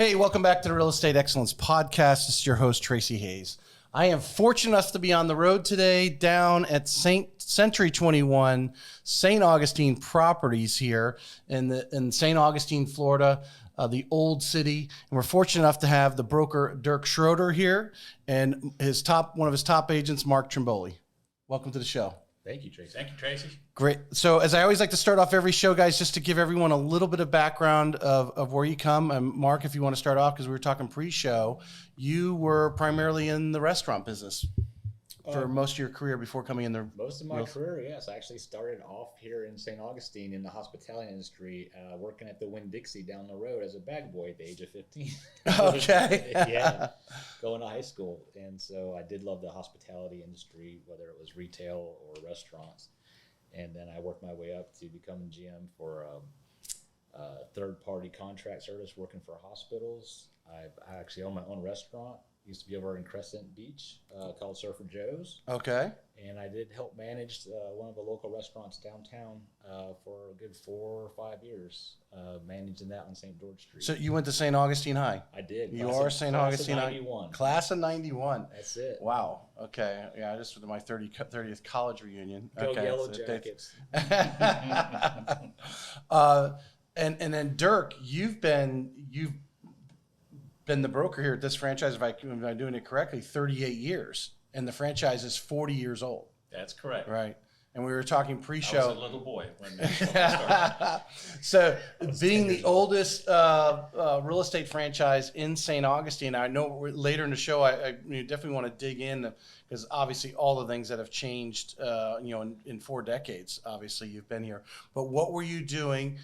Hey, welcome back to the Real Estate Excellence Podcast. This is your host, Tracy Hayes. I am fortunate enough to be on the road today down at Century 21 St. Augustine Properties here in St. Augustine, Florida, the old city. And we're fortunate enough to have the broker Dirk Schroeder here and one of his top agents, Mark Trumbo. Welcome to the show. Thank you, Tracy. Thank you, Tracy. Great. So as I always like to start off every show, guys, just to give everyone a little bit of background of where you come. And Mark, if you want to start off, because we were talking pre-show, you were primarily in the restaurant business for most of your career before coming in the... Most of my career, yes. I actually started off here in St. Augustine in the hospitality industry, working at the Winn-Dixie down the road as a bag boy at the age of 15. Okay. Yeah, going to high school. And so I did love the hospitality industry, whether it was retail or restaurants. And then I worked my way up to becoming GM for third-party contract service, working for hospitals. I actually own my own restaurant. Used to be over in Crescent Beach, called Surfer Joe's. Okay. And I did help manage one of the local restaurants downtown for a good 4 or 5 years, managing that on St. George Street. So you went to St. Augustine High? I did. You are St. Augustine High? Class of 91. That's it. Wow. Okay. Yeah, just for my 30th college reunion. Go okay. Yellow Jackets. And then Dirk, you've been the broker here at this franchise, if I'm doing it correctly, 38 years, and the franchise is 40 years old. That's correct. Right. And we were talking pre-show. I was a little boy when they started. So being the oldest real estate franchise in St. Augustine, I know later in the show, I definitely want to dig in because obviously all the things that have changed, in 4 decades, obviously you've been here. But what were you doing?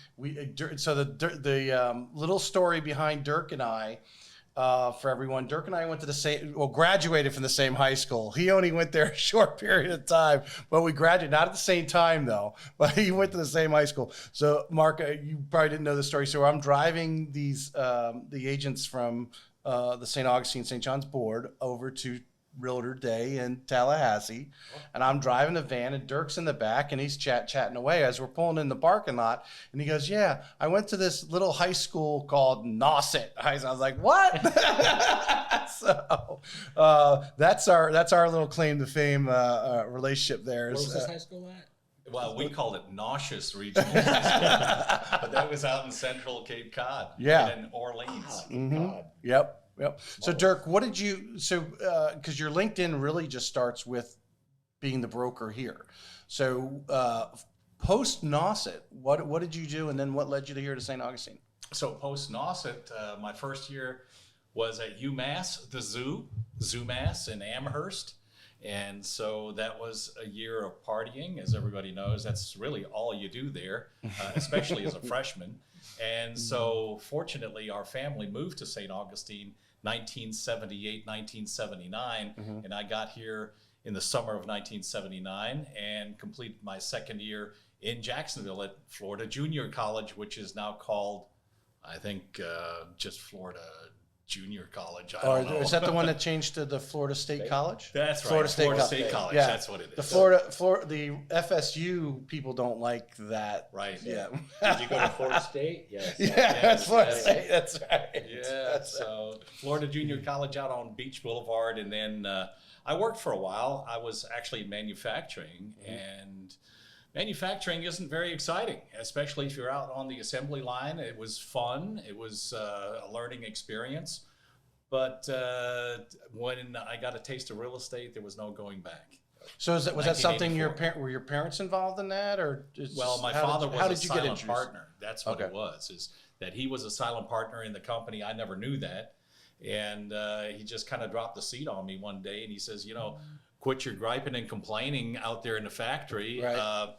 So the little story behind Dirk and I, for everyone, Dirk and I went to graduated from the same high school. He only went there a short period of time, but we graduated, not at the same time though, but he went to the same high school. So Mark, you probably didn't know the story. So I'm driving the agents from the St. Augustine, St. John's board over to Realtor Day in Tallahassee, and I'm driving the van, and Dirk's in the back, and he's chatting away as we're pulling in the parking lot, and he goes, "Yeah, I went to this little high school called Nauset." I was like, "What?" So that's our little claim to fame relationship there. Where was this high school at? Well, we called it Nauseous Regional High School, but that was out in Central Cape Cod. Yeah. In Orleans. God. Yep. So Dirk, because your LinkedIn really just starts with being the broker here. So post Nauset, what did you do, and then what led you to here to St. Augustine? So post Nauset, my first year was at UMass, the ZooMass in Amherst. And so that was a year of partying, as everybody knows. That's really all you do there, especially as a freshman. And so fortunately, our family moved to St. Augustine 1978, 1979, and I got here in the summer of 1979 and completed my second year in Jacksonville at Florida Junior College, which is now called, I think, just Florida Junior College. I don't know. Is that the one that changed to the Florida State College? That's right. Florida State College. Yeah. That's what it is. The FSU people don't like that. Right. Yeah. Did you go to Florida State? Yes. Yeah, that's Florida State. That's right. Yeah. So Florida Junior College out on Beach Boulevard, and then I worked for a while. I was actually in manufacturing, and manufacturing isn't very exciting, especially if you're out on the assembly line. It was fun. It was a learning experience. But when I got a taste of real estate, there was no going back. So was that something were your parents involved in that, or my father was a silent introduced? partner. That's what it was. Is that he was a silent partner in the company. I never knew that, and he just kind of dropped the seat on me one day, and he says, quit your griping and complaining out there in the factory. Right.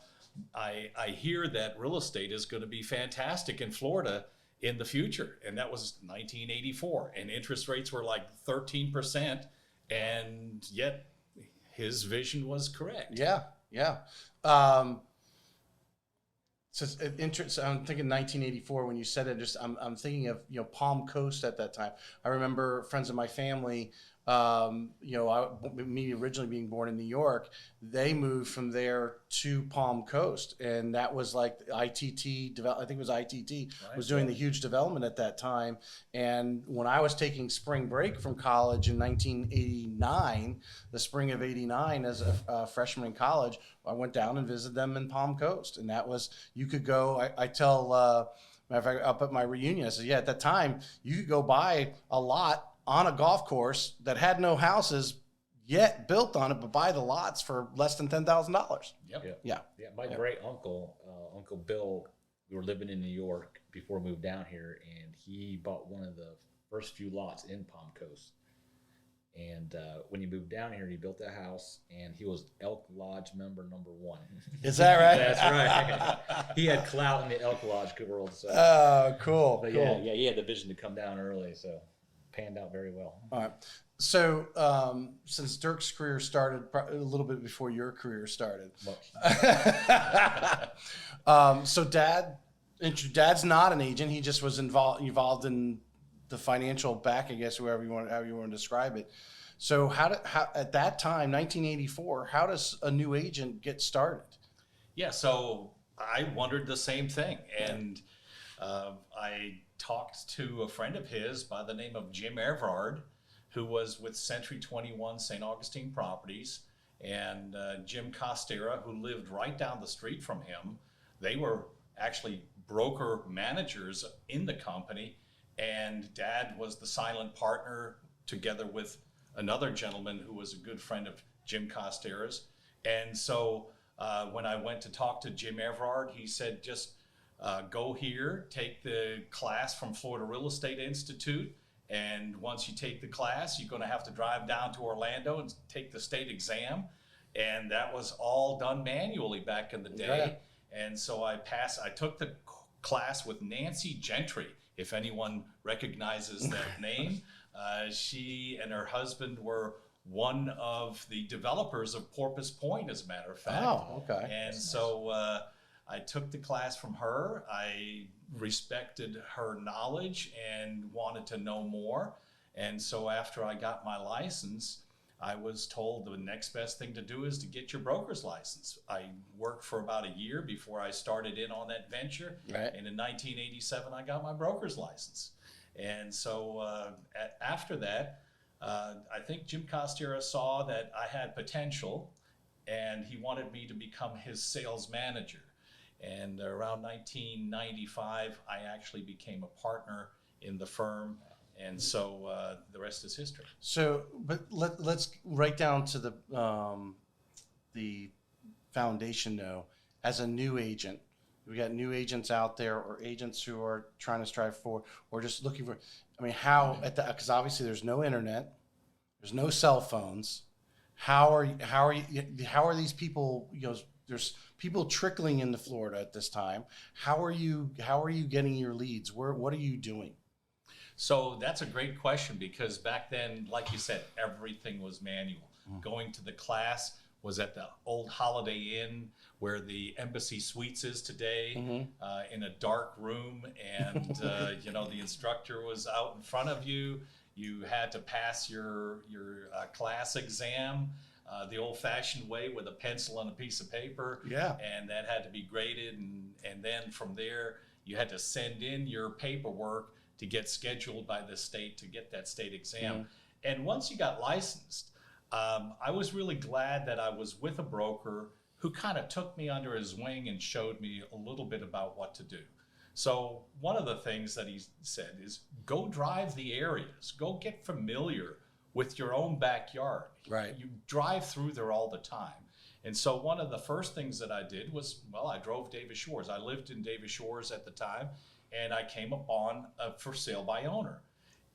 I hear that real estate is going to be fantastic in Florida in the future. And that was 1984. And interest rates were like 13%. And yet his vision was correct. Yeah. So I'm thinking 1984 when you said it. I'm thinking of Palm Coast at that time. I remember friends of my family me originally being born in New York, they moved from there to Palm Coast, and that was like ITT. I think it was ITT was doing the huge development at that time. And when I was taking spring break from college in 1989, the spring of '89, as a freshman in college, I went down and visited them in Palm Coast, and that was you could go. I tell. Matter of fact, up at my reunion, I said, yeah, at that time you could go buy a lot on a golf course that had no houses yet built on it, but buy the lots for less than $10,000. Yep. Yeah. My great uncle, Uncle Bill, we were living in New York before we moved down here, and he bought one of the first few lots in Palm Coast. And when he moved down here, he built a house, and he was Elk Lodge member #1. Is that right? That's right. He had clout in the Elk Lodge world. So. Oh, cool. But cool. yeah, he had the vision to come down early, so panned out very well. All right. So since Dirk's career started a little bit before your career started, so Dad's not an agent. He just was involved in the financial back, I guess, however you want to describe it. So how at that time, 1984, how does a new agent get started? Yeah, so I wondered the same thing, and I talked to a friend of his by the name of Jim Everard, who was with Century 21 St. Augustine Properties, and Jim Costera, who lived right down the street from him. They were actually broker managers in the company, and Dad was the silent partner together with another gentleman who was a good friend of Jim Costera's. And so when I went to talk to Jim Everard, he said, just go here, take the class from Florida Real Estate Institute, and once you take the class, you're going to have to drive down to Orlando and take the state exam. And that was all done manually back in the day. Yeah. And so I took the class with Nancy Gentry, if anyone recognizes that name. She and her husband were one of the developers of Porpoise Point, as a matter of fact. Oh, okay. And that's so I took the class from her. I respected her knowledge and wanted to know more. And so after I got my license, I was told the next best thing to do is to get your broker's license. I worked for about a year before I started in on that venture. Right. And in 1987, I got my broker's license. And so after that, I think Jim Costera saw that I had potential, and he wanted me to become his sales manager. And around 1995, I actually became a partner in the firm. And so the rest is history. So, but let's right down to the foundation though. As a new agent, we got new agents out there, or agents who are trying to strive forward, or just looking for. I mean, how at that? Because obviously there's no internet, there's no cell phones. How are these people? You know, there's people trickling into Florida at this time. How are you getting your leads? What are you doing? So that's a great question, because back then, like you said, everything was manual. Going to the class was at the old Holiday Inn where the Embassy Suites is today, in a dark room, and the instructor was out in front of you. You had to pass your class exam the old-fashioned way with a pencil and a piece of paper. Yeah. And that had to be graded, and then from there you had to send in your paperwork to get scheduled by the state to get that state exam. And once you got licensed, I was really glad that I was with a broker who kind of took me under his wing and showed me a little bit about what to do. So one of the things that he said is, go drive the areas, go get familiar with your own backyard. Right. You drive through there all the time. And so one of the first things that I did was, I drove Davis Shores. I lived in Davis Shores at the time, and I came upon a for sale by owner.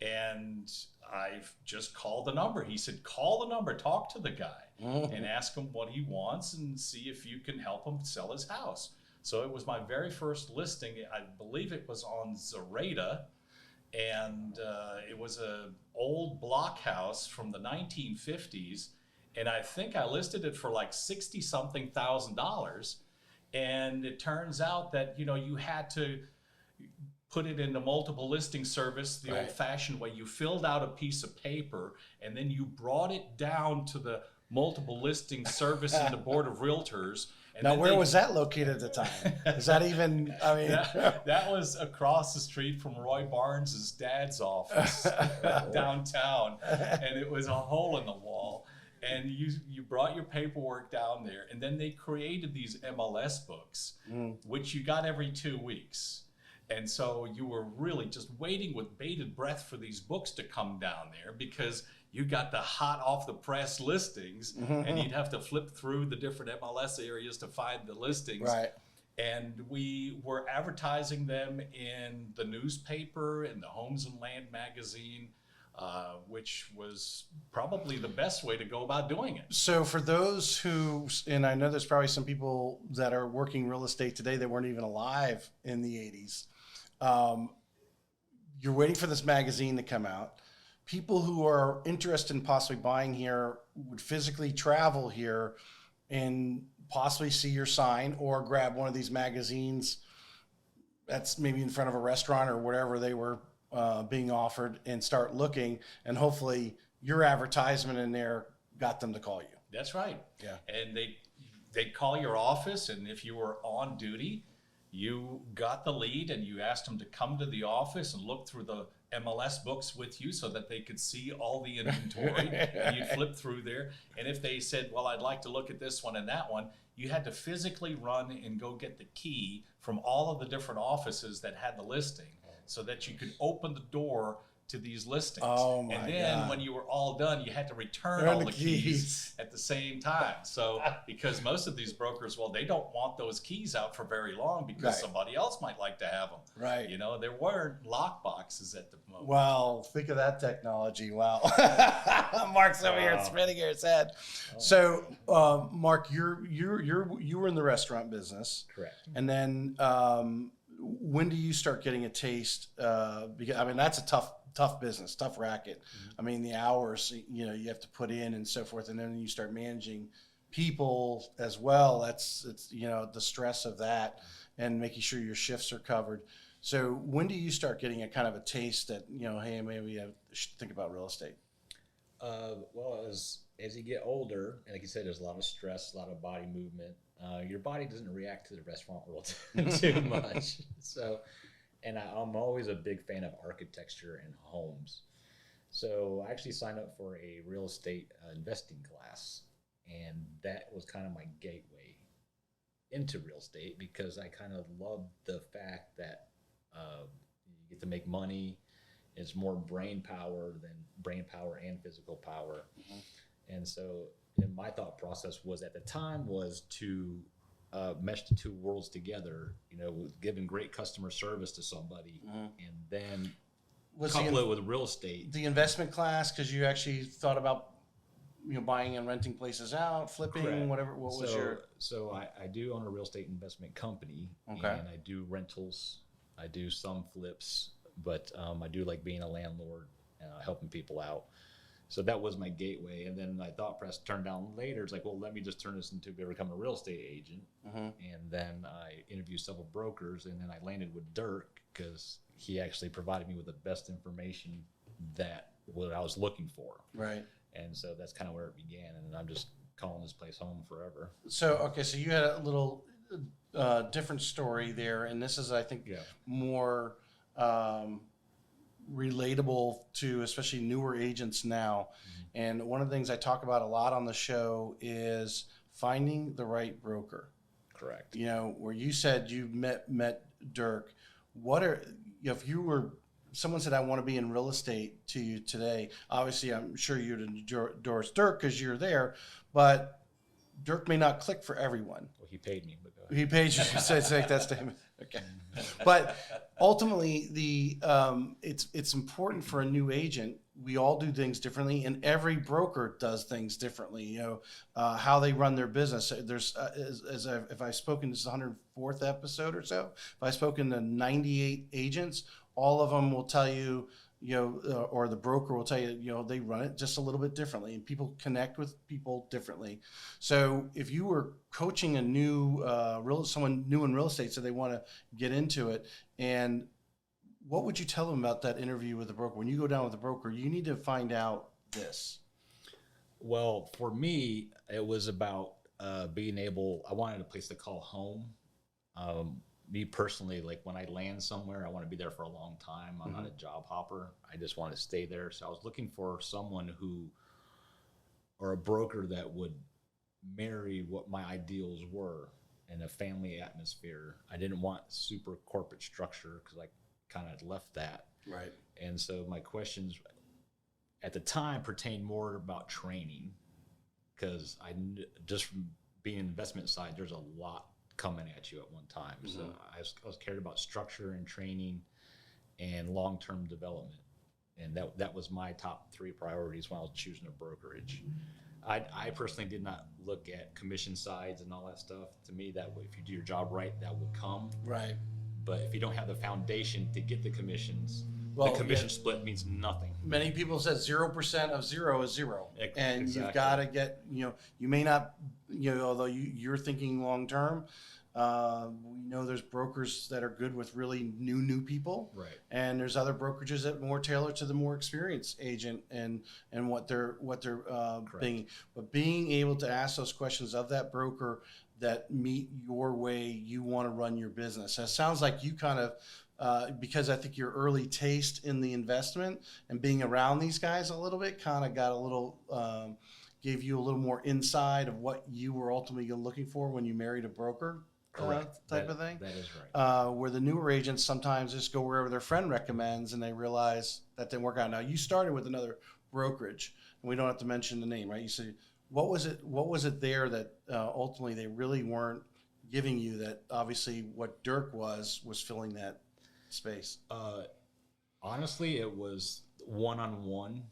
And I just called the number. He said, call the number, talk to the guy, and ask him what he wants and see if you can help him sell his house. So it was my very first listing. I believe it was on Zerata, and it was an old block house from the 1950s. And I think I listed it for like $60-something thousand. And it turns out that, you had to put it into multiple listing service the Right. old-fashioned way. You filled out a piece of paper, and then you brought it down to the multiple listing service in the Board of Realtors. And Now, then where they- was that located at the time? Is that even, I mean, that was across the street from Roy Barnes's dad's office downtown, and it was a hole in the wall. And you brought your paperwork down there, and then they created these MLS books, which you got every 2 weeks. And so you were really just waiting with bated breath for these books to come down there, because you got the hot off the press listings, and you'd have to flip through the different MLS areas to find the listings. right. And we were advertising them in the newspaper, in the Homes and Land magazine, which was probably the best way to go about doing it. So for those who, and I know there's probably some people that are working real estate today that weren't even alive in the 80s. You're waiting for this magazine to come out. People who are interested in possibly buying here would physically travel here and possibly see your sign or grab one of these magazines that's maybe in front of a restaurant or wherever they were being offered, and start looking, and hopefully your advertisement in there got them to call you. That's right. Yeah. And they'd call your office, and if you were on duty, you got the lead and you asked them to come to the office and look through the MLS books with you so that they could see all the inventory. And you'd flip through there. And if they said, well, I'd like to look at this one and that one, you had to physically run and go get the key from all of the different offices that had the listing so that you could open the door to these listings. Oh, my and then God. when you were all done, you had to return Return all the the keys. keys at the same time. So because most of these brokers, well, they don't want those keys out for very long because Right. somebody else might like to have them. Right. You know, there weren't lock boxes at the moment. Well, think of that technology. Wow. Mark's over here Wow. spinning his head. So, Mark, you were in the restaurant business, Correct. and then when do you start getting a taste? Because I mean, that's a tough business, tough racket. I mean, the hours you have to put in and so forth, and then you start managing people as well. It's the stress of that and making sure your shifts are covered. So when do you start getting a kind of a taste that, hey, maybe I should think about real estate? Well, as you get older, and like you said, there's a lot of stress, a lot of body movement. Your body doesn't react to the restaurant world too much. So, and I'm always a big fan of architecture and homes. So I actually signed up for a real estate investing class, and that was kind of my gateway into real estate because I kind of loved the fact that you get to make money. It's more brain power and physical power. And so and my thought process was at the time was to mesh the two worlds together, giving great customer service to somebody and then couple it with real estate. The investment class, because you actually thought about buying and renting places out, flipping, Correct. whatever. What was your? So I do own a real estate investment company, Okay. and I do rentals. I do some flips, but I do like being a landlord, helping people out. So that was my gateway. And then I thought press turned down later. It's like, well, let me just turn this into become a real estate agent. And then I interviewed several brokers, and then I landed with Dirk because he actually provided me with the best information that what I was looking for. Right. And so that's kind of where it began. And I'm just calling this place home forever. So, okay, so you had a little different story there, and this is, I think, more relatable to especially newer agents now. And one of the things I talk about a lot on the show is finding the right broker. Correct. Where you said you met Dirk. What are if you were someone said I want to be in real estate to you today? Obviously, I'm sure you'd endorse Dirk because you're there, but Dirk may not click for everyone. Well, he paid me, but go ahead. He paid you to say that statement. Okay, but ultimately, it's important for a new agent. We all do things differently, and every broker does things differently. How they run their business. There's if I've spoken, this is the 104th episode or so. If I've spoken to 98 agents, all of them will tell you, or the broker will tell you, they run it just a little bit differently, and people connect with people differently. So if you were coaching someone new in real estate, so they want to get into it, and What would you tell them about that interview with the broker? When you go down with the broker, you need to find out this. Well, for me, it was about being able. I wanted a place to call home. Me personally, like when I land somewhere, I want to be there for a long time. I'm not a job hopper. I just want to stay there. So I was looking for someone or a broker that would marry what my ideals were in a family atmosphere. I didn't want super corporate structure because I kind of left that. Right. And so my questions at the time pertained more about training, because just from being in the investment side, there's a lot coming at you at one time. So I was cared about structure and training and long-term development. And that was my top 3 priorities when I was choosing a brokerage. I personally did not look at commission sides and all that stuff. To me, that if you do your job right, that would come. Right. But if you don't have the foundation to get the commissions, Well, the commission split means nothing. Many people said 0% of 0 is 0. And Exactly. you've got to get, you may not, although you're thinking long term, we know there's brokers that are good with really new people. Right. And there's other brokerages that more tailor to the more experienced agent and what they're being. But being able to ask those questions of that broker that meet your way you want to run your business. And it sounds like you kind of, because I think your early taste in the investment and being around these guys a little bit kind of got a little, gave you a little more insight of what you were ultimately looking for when you married a broker. Type of thing. That is right. Where the newer agents sometimes just go wherever their friend recommends and they realize that didn't work out. Now you started with another brokerage, and we don't have to mention the name, right? You said, what was it there that ultimately they really weren't giving you that obviously what Dirk was filling that space? Honestly, it was one-on-one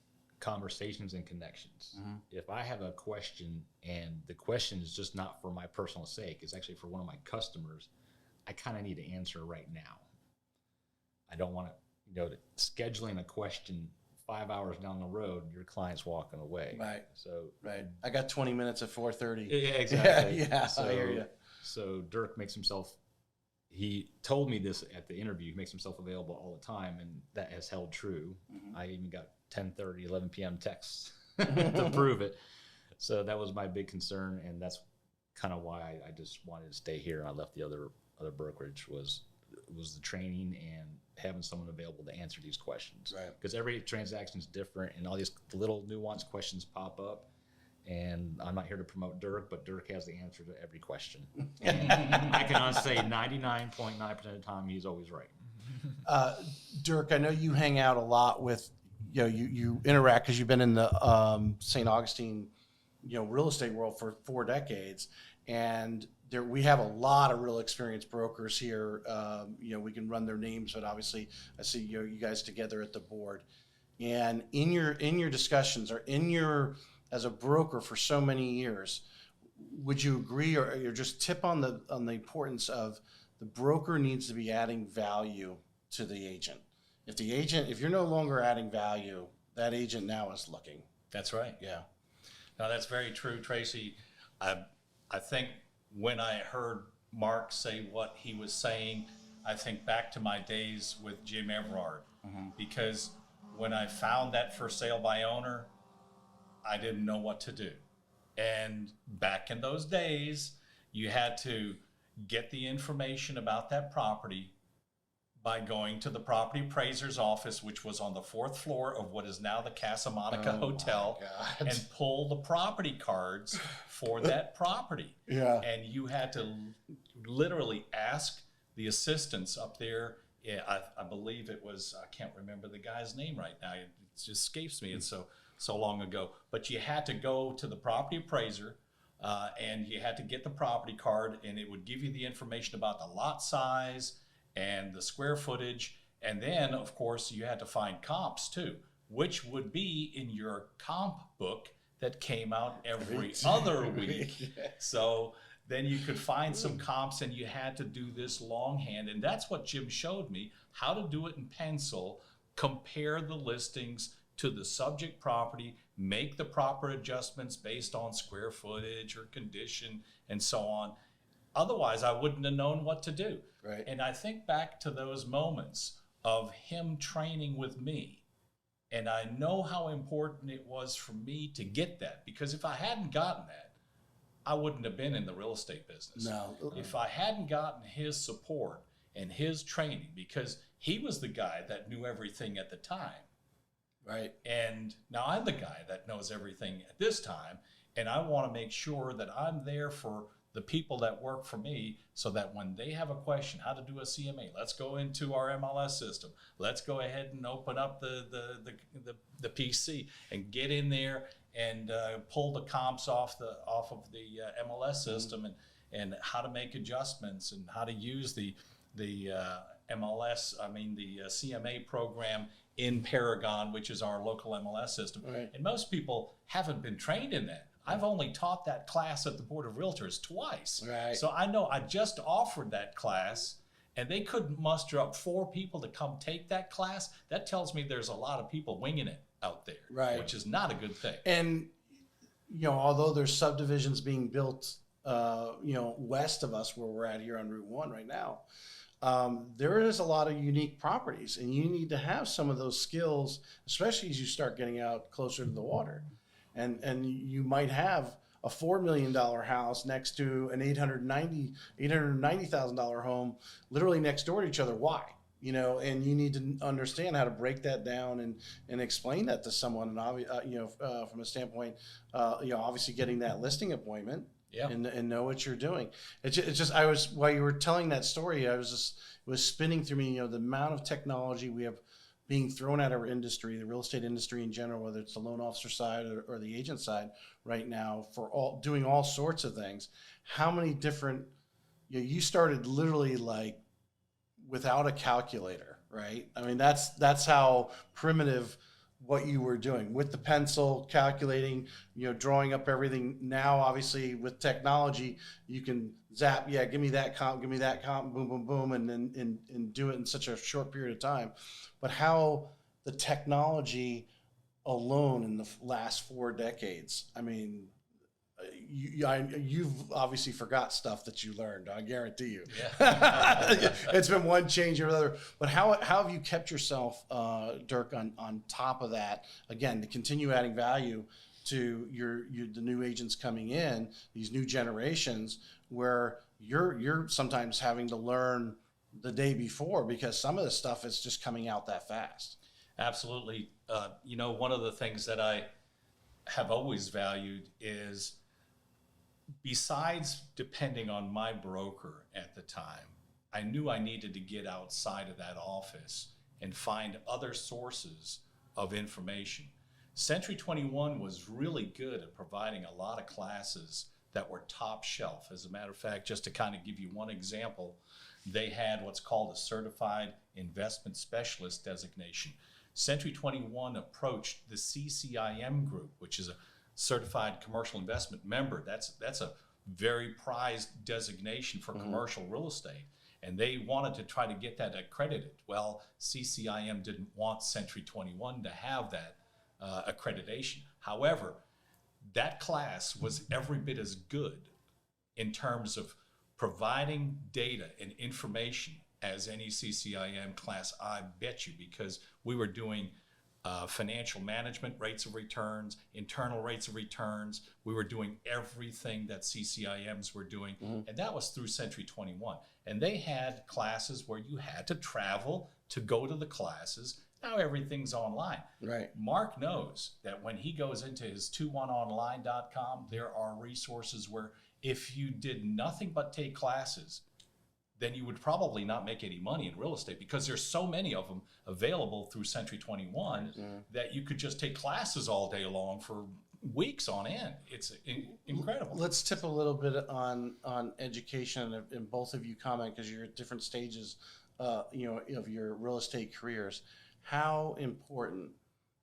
conversations and connections. If I have a question and the question is just not for my personal sake, it's actually for one of my customers, I kind of need to answer right now. I don't want to, scheduling a question 5 hours down the road, your client's walking away. Right. So right. I got 20 minutes at 4:30. Yeah, exactly. Yeah, so, I hear you. So Dirk he told me this at the interview, he makes himself available all the time, and that has held true. I even got 10:30, 11 p.m. texts to prove it. So that was my big concern, and that's kind of why I just wanted to stay here. I left the other brokerage was the training and having someone available to answer these questions. Right. Because every transaction is different, and all these little nuanced questions pop up. And I'm not here to promote Dirk, but Dirk has the answer to every question. And I can honestly say 99.9% of the time he's always right. Dirk, I know you hang out a lot with, you interact because you've been in the St. Augustine, real estate world for 4 decades. And we have a lot of real experienced brokers here. We can run their names, but obviously I see you guys together at the board. And in your discussions or as a broker for so many years, would you agree or just tip on the importance of the broker needs to be adding value to the agent? If you're no longer adding value, that agent now is looking. That's right. Yeah. No, that's very true, Tracy. I think when I heard Mark say what he was saying, I think back to my days with Jim Everard, because when I found that for sale by owner, I didn't know what to do. And back in those days, you had to get the information about that property by going to the property appraiser's office, which was on the 4th floor of what is now the Casa Monica Hotel, and pull the property cards for that property. Yeah. And you had to literally ask the assistants up there. Yeah, I believe it was, I can't remember the guy's name right now. It just escapes me. It's so long ago. But you had to go to the property appraiser and you had to get the property card, and it would give you the information about the lot size and the square footage. And then, of course, you had to find comps too, which would be in your comp book that came out every other week. So then you could find some comps, and you had to do this longhand. And that's what Jim showed me, how to do it in pencil, compare the listings to the subject property, make the proper adjustments based on square footage or condition and so on. Otherwise, I wouldn't have known what to do. Right. And I think back to those moments of him training with me. And I know how important it was for me to get that, because if I hadn't gotten that, I wouldn't have been in the real estate business. No. If I hadn't gotten his support and his training, because he was the guy that knew everything at the time. Right. And now I'm the guy that knows everything at this time. And I want to make sure that I'm there for the people that work for me, so that when they have a question, how to do a CMA, let's go into our MLS system. Let's go ahead and open up the PC and get in there and pull the comps off of the MLS system, and how to make adjustments and how to use the CMA program in Paragon, which is our local MLS system. Right. And most people haven't been trained in that. I've only taught that class at the Board of Realtors twice. Right. So I know I just offered that class, and they couldn't muster up 4 people to come take that class. That tells me there's a lot of people winging it out there, Right. which is not a good thing. And, although there's subdivisions being built, west of us where we're at here on Route 1 right now, there is a lot of unique properties, and you need to have some of those skills, especially as you start getting out closer to the water. And you might have a $4 million house next to an $890,000 home, literally next door to each other. Why? And you need to understand how to break that down and explain that to someone. And from a standpoint, obviously getting that listing appointment. Yeah. And know what you're doing. It's just while you were telling that story, it was spinning through me, the amount of technology we have being thrown at our industry, the real estate industry in general, whether it's the loan officer side or the agent side right now, for doing all sorts of things. How many different, you started literally like without a calculator, right? I mean, that's how primitive what you were doing with the pencil, calculating, drawing up everything. Now, obviously, with technology, you can zap, give me that comp, boom, boom, boom, and then and do it in such a short period of time. But how the technology alone in the last 4 decades, I mean, you've obviously forgot stuff that you learned. I guarantee you. Yeah. It's been one change or another. But how have you kept yourself, Dirk, on top of that? Again, to continue adding value to the new agents coming in, these new generations, where you're sometimes having to learn the day before because some of the stuff is just coming out that fast. Absolutely. One of the things that I have always valued is, besides depending on my broker at the time, I knew I needed to get outside of that office and find other sources of information. Century 21 was really good at providing a lot of classes that were top shelf. As a matter of fact, just to kind of give you one example, they had what's called a Certified Investment Specialist designation. Century 21 approached the CCIM group, which is a Certified Commercial Investment Member. That's a very prized designation for commercial real estate. And they wanted to try to get that accredited. Well, CCIM didn't want Century 21 to have that accreditation. However, that class was every bit as good in terms of providing data and information as any CCIM class, I bet you, because we were doing financial management rates of returns, internal rates of returns. We were doing everything that CCIMs were doing, and that was through Century 21. And they had classes where you had to travel to go to the classes. Now everything's online. Right. Mark knows that when he goes into his 21online.com, there are resources where if you did nothing but take classes, then you would probably not make any money in real estate, because there's so many of them available through Century 21 that you could just take classes all day long for weeks on end. It's incredible. Let's tip a little bit on education, and both of you comment because you're at different stages, of your real estate careers. How important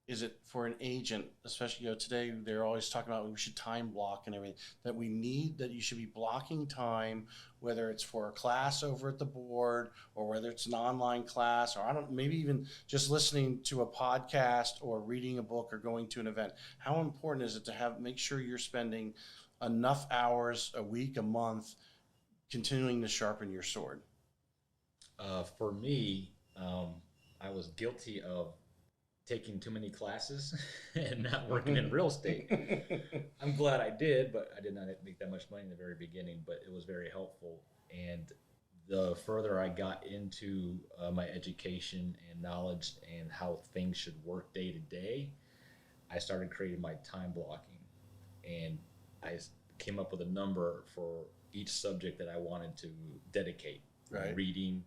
is it for an agent, especially today they're always talking about we should time block and everything, that you should be blocking time, whether it's for a class over at the board or whether it's an online class, or maybe even just listening to a podcast or reading a book or going to an event. How important is it to make sure you're spending enough hours a week, a month, continuing to sharpen your sword? For me, I was guilty of taking too many classes and not working in real estate. I'm glad I did, but I did not make that much money in the very beginning, but it was very helpful. And the further I got into my education and knowledge and how things should work day to day, I started creating my time blocking. And I came up with a number for each subject that I wanted to dedicate. Right. Reading,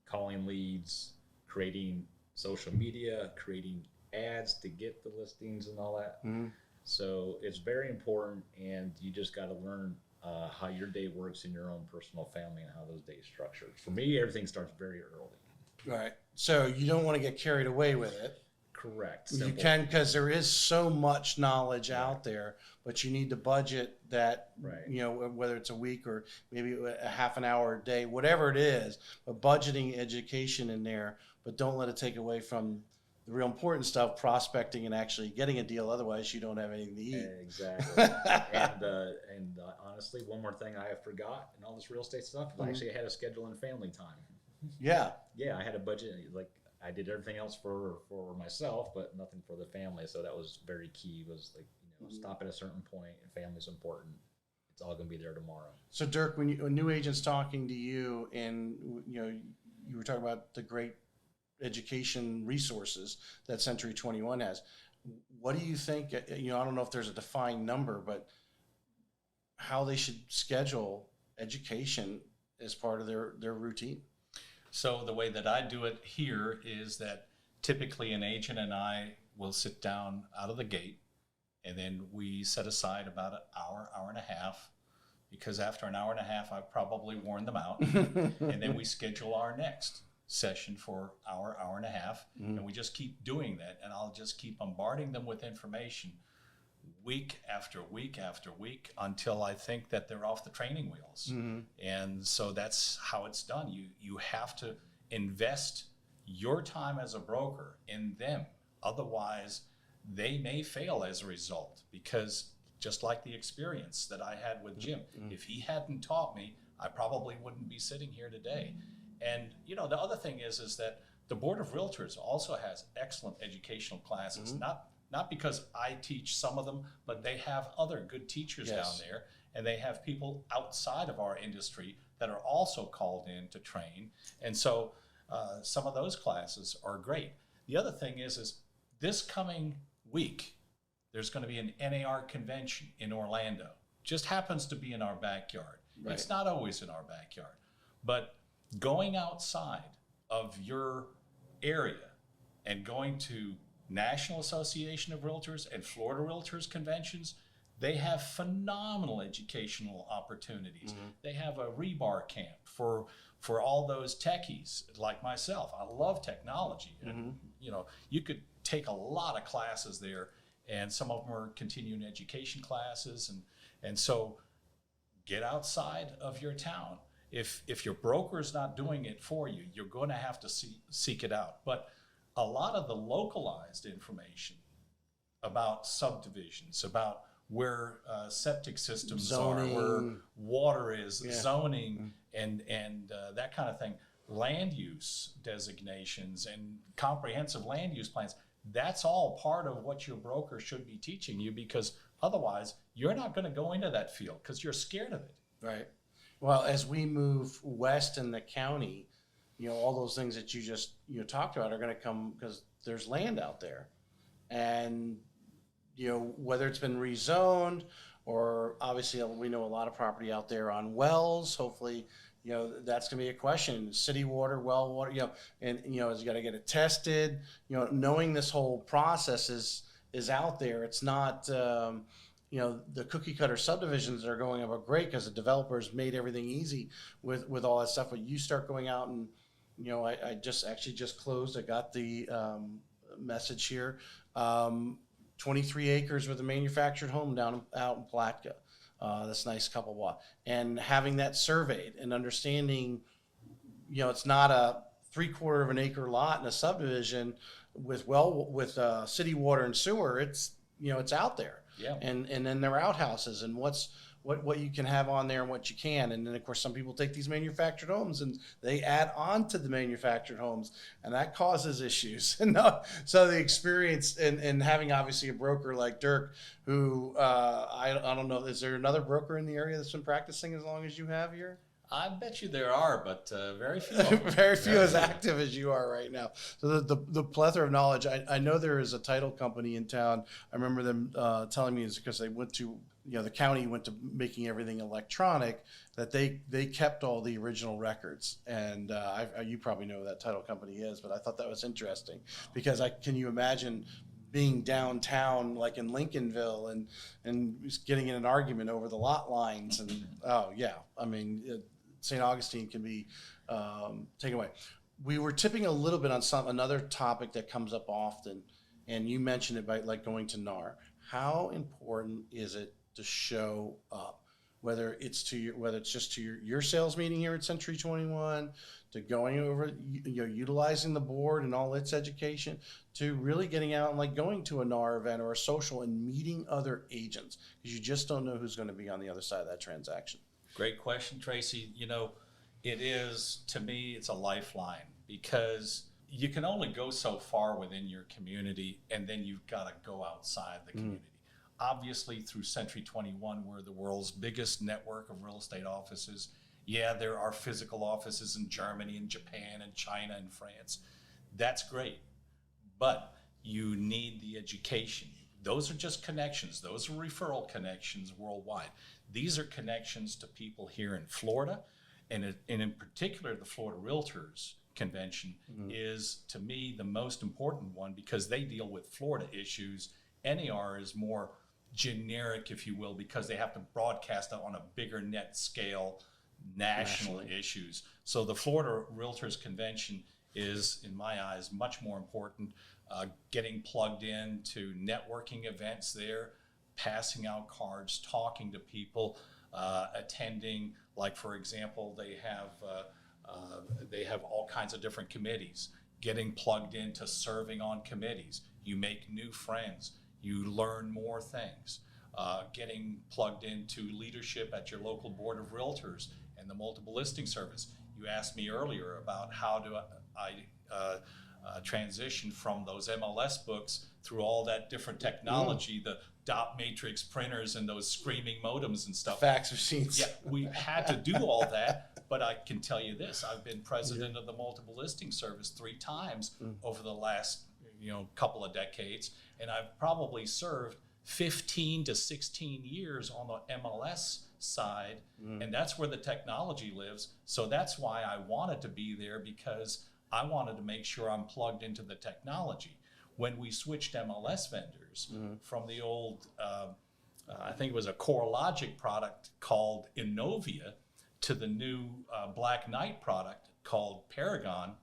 calling leads, creating social media, creating ads to get the listings and all that. Mm-hmm. So it's very important, and you just got to learn how your day works in your own personal family and how those days structured. For me, everything starts very early. Right. So you don't want to get carried away with it. Correct. You Simple. can, because there is so much knowledge out there, but you need to budget that, Right. you know, whether it's a week or maybe a half an hour a day, whatever it is, but budgeting education in there, but don't let it take away from the real important stuff, prospecting and actually getting a deal. Otherwise, you don't have anything to eat. Exactly. and honestly, one more thing I forgot in all this real estate stuff is I actually had a schedule in family time. Yeah. Yeah, I had a budget. Like I did everything else for myself, but nothing for the family. So that was very key. Was like, you know, stop at a certain point, and family's important. It's all gonna be there tomorrow. So Dirk, when a new agent's talking to you, and you know, you were talking about the great education resources that Century 21 has. What do you think? You know, I don't know if there's a defined number, but how they should schedule education as part of their routine. So the way that I do it here is that typically an agent and I will sit down out of the gate, and then we set aside about an hour, hour and a half, because after an hour and a half, I've probably worn them out. And then we schedule our next session for hour, hour and a half. And we just keep doing that. And I'll just keep bombarding them with information week after week after week until I think that they're off the training wheels. And so that's how it's done. You have to invest your time as a broker in them. Otherwise, they may fail as a result, because just like the experience that I had with Jim, if he hadn't taught me, I probably wouldn't be sitting here today. And you know, the other thing is that the Board of Realtors also has excellent educational classes, not because I teach some of them, but they have other good teachers down there, and they have people outside of our industry that are also called in to train. And so some of those classes are great. The other thing is this coming week, there's going to be an NAR convention in Orlando. Just happens to be in our backyard. Right. It's not always in our backyard, but going outside of your area and going to National Association of Realtors and Florida Realtors conventions, they have phenomenal educational opportunities. They have a rebar camp for all those techies like myself. I love technology. And, you know, you could take a lot of classes there, and some of them are continuing education classes. And so get outside of your town. If your broker is not doing it for you, you're going to have to seek it out. But a lot of the localized information about subdivisions, about where septic systems Zoning. are, where water is, zoning, and that kind of thing, land use designations and comprehensive land use plans, that's all part of what your broker should be teaching you, because otherwise you're not going to go into that field because you're scared of it. Right. Well, as we move west in the county, you know, all those things that you just talked about are going to come because there's land out there, and you know, whether it's been rezoned or obviously we know a lot of property out there on wells. Hopefully, you know, that's going to be a question. City water, well water, you know, and you know, you got to get it tested. You know, knowing this whole process is out there. It's not. You know, the cookie cutter subdivisions that are going up are great because the developers made everything easy with all that stuff. But you start going out and, you know, I just closed. I got the message here. 23 acres with a manufactured home out in Palatka. That's nice, couple watt. And having that surveyed and understanding, you know, it's not a 3/4 of an acre lot in a subdivision with city water and sewer. It's, you know, it's out there. Yeah. And then their outhouses and what's what you can have on there and what you can. And then of course some people take these manufactured homes and they add on to the manufactured homes, and that causes issues. And so the experience and having obviously a broker like Dirk, who I don't know, is there another broker in the area that's been practicing as long as you have here? I bet you there are, but very few. Of them. Very few as active as you are right now. So the plethora of knowledge. I know there is a title company in town. I remember them telling me, is because they went to, the county went to making everything electronic, that they kept all the original records. And you probably know who that title company is, but I thought that was interesting because can you imagine being downtown like in Lincolnville and just getting in an argument over the lot lines and St. Augustine can be taken away. We were tipping a little bit on another topic that comes up often, and you mentioned it by like going to NAR. How important is it to show up? Whether it's just to your sales meeting here at Century 21, to going over, utilizing the board and all its education, to really getting out and like going to a NAR event or a social and meeting other agents, because you just don't know who's going to be on the other side of that transaction. Great question, Tracy. It is, to me, it's a lifeline because you can only go so far within your community, and then you've got to go outside the community. Obviously, through Century 21, we're the world's biggest network of real estate offices. Yeah, there are physical offices in Germany and Japan and China and France. That's great, but you need the education. Those are just connections. Those are referral connections worldwide. These are connections to people here in Florida, and in particular, the Florida Realtors Convention is, to me, the most important one because they deal with Florida issues. NAR is more generic, if you will, because they have to broadcast on a bigger net scale, national issues. So the Florida Realtors Convention is, in my eyes, much more important. Getting plugged into networking events there, passing out cards, talking to people, attending. Like for example, they have all kinds of different committees. Getting plugged into serving on committees, you make new friends, you learn more things. Getting plugged into leadership at your local board of realtors and the multiple listing service. You asked me earlier about how do I transition from those MLS books through all that different technology, the dot matrix printers and those screaming modems and stuff. Fax machines. Yeah, we had to do all that, but I can tell you this, I've been president of the multiple listing service 3 times over the last couple of decades, and I've probably served 15 to 16 years on the MLS side, and that's where the technology lives. So that's why I wanted to be there, because I wanted to make sure I'm plugged into the technology. When we switched MLS vendors from the old, I think it was a CoreLogic product called Innovia to the new Black Knight product called Paragon,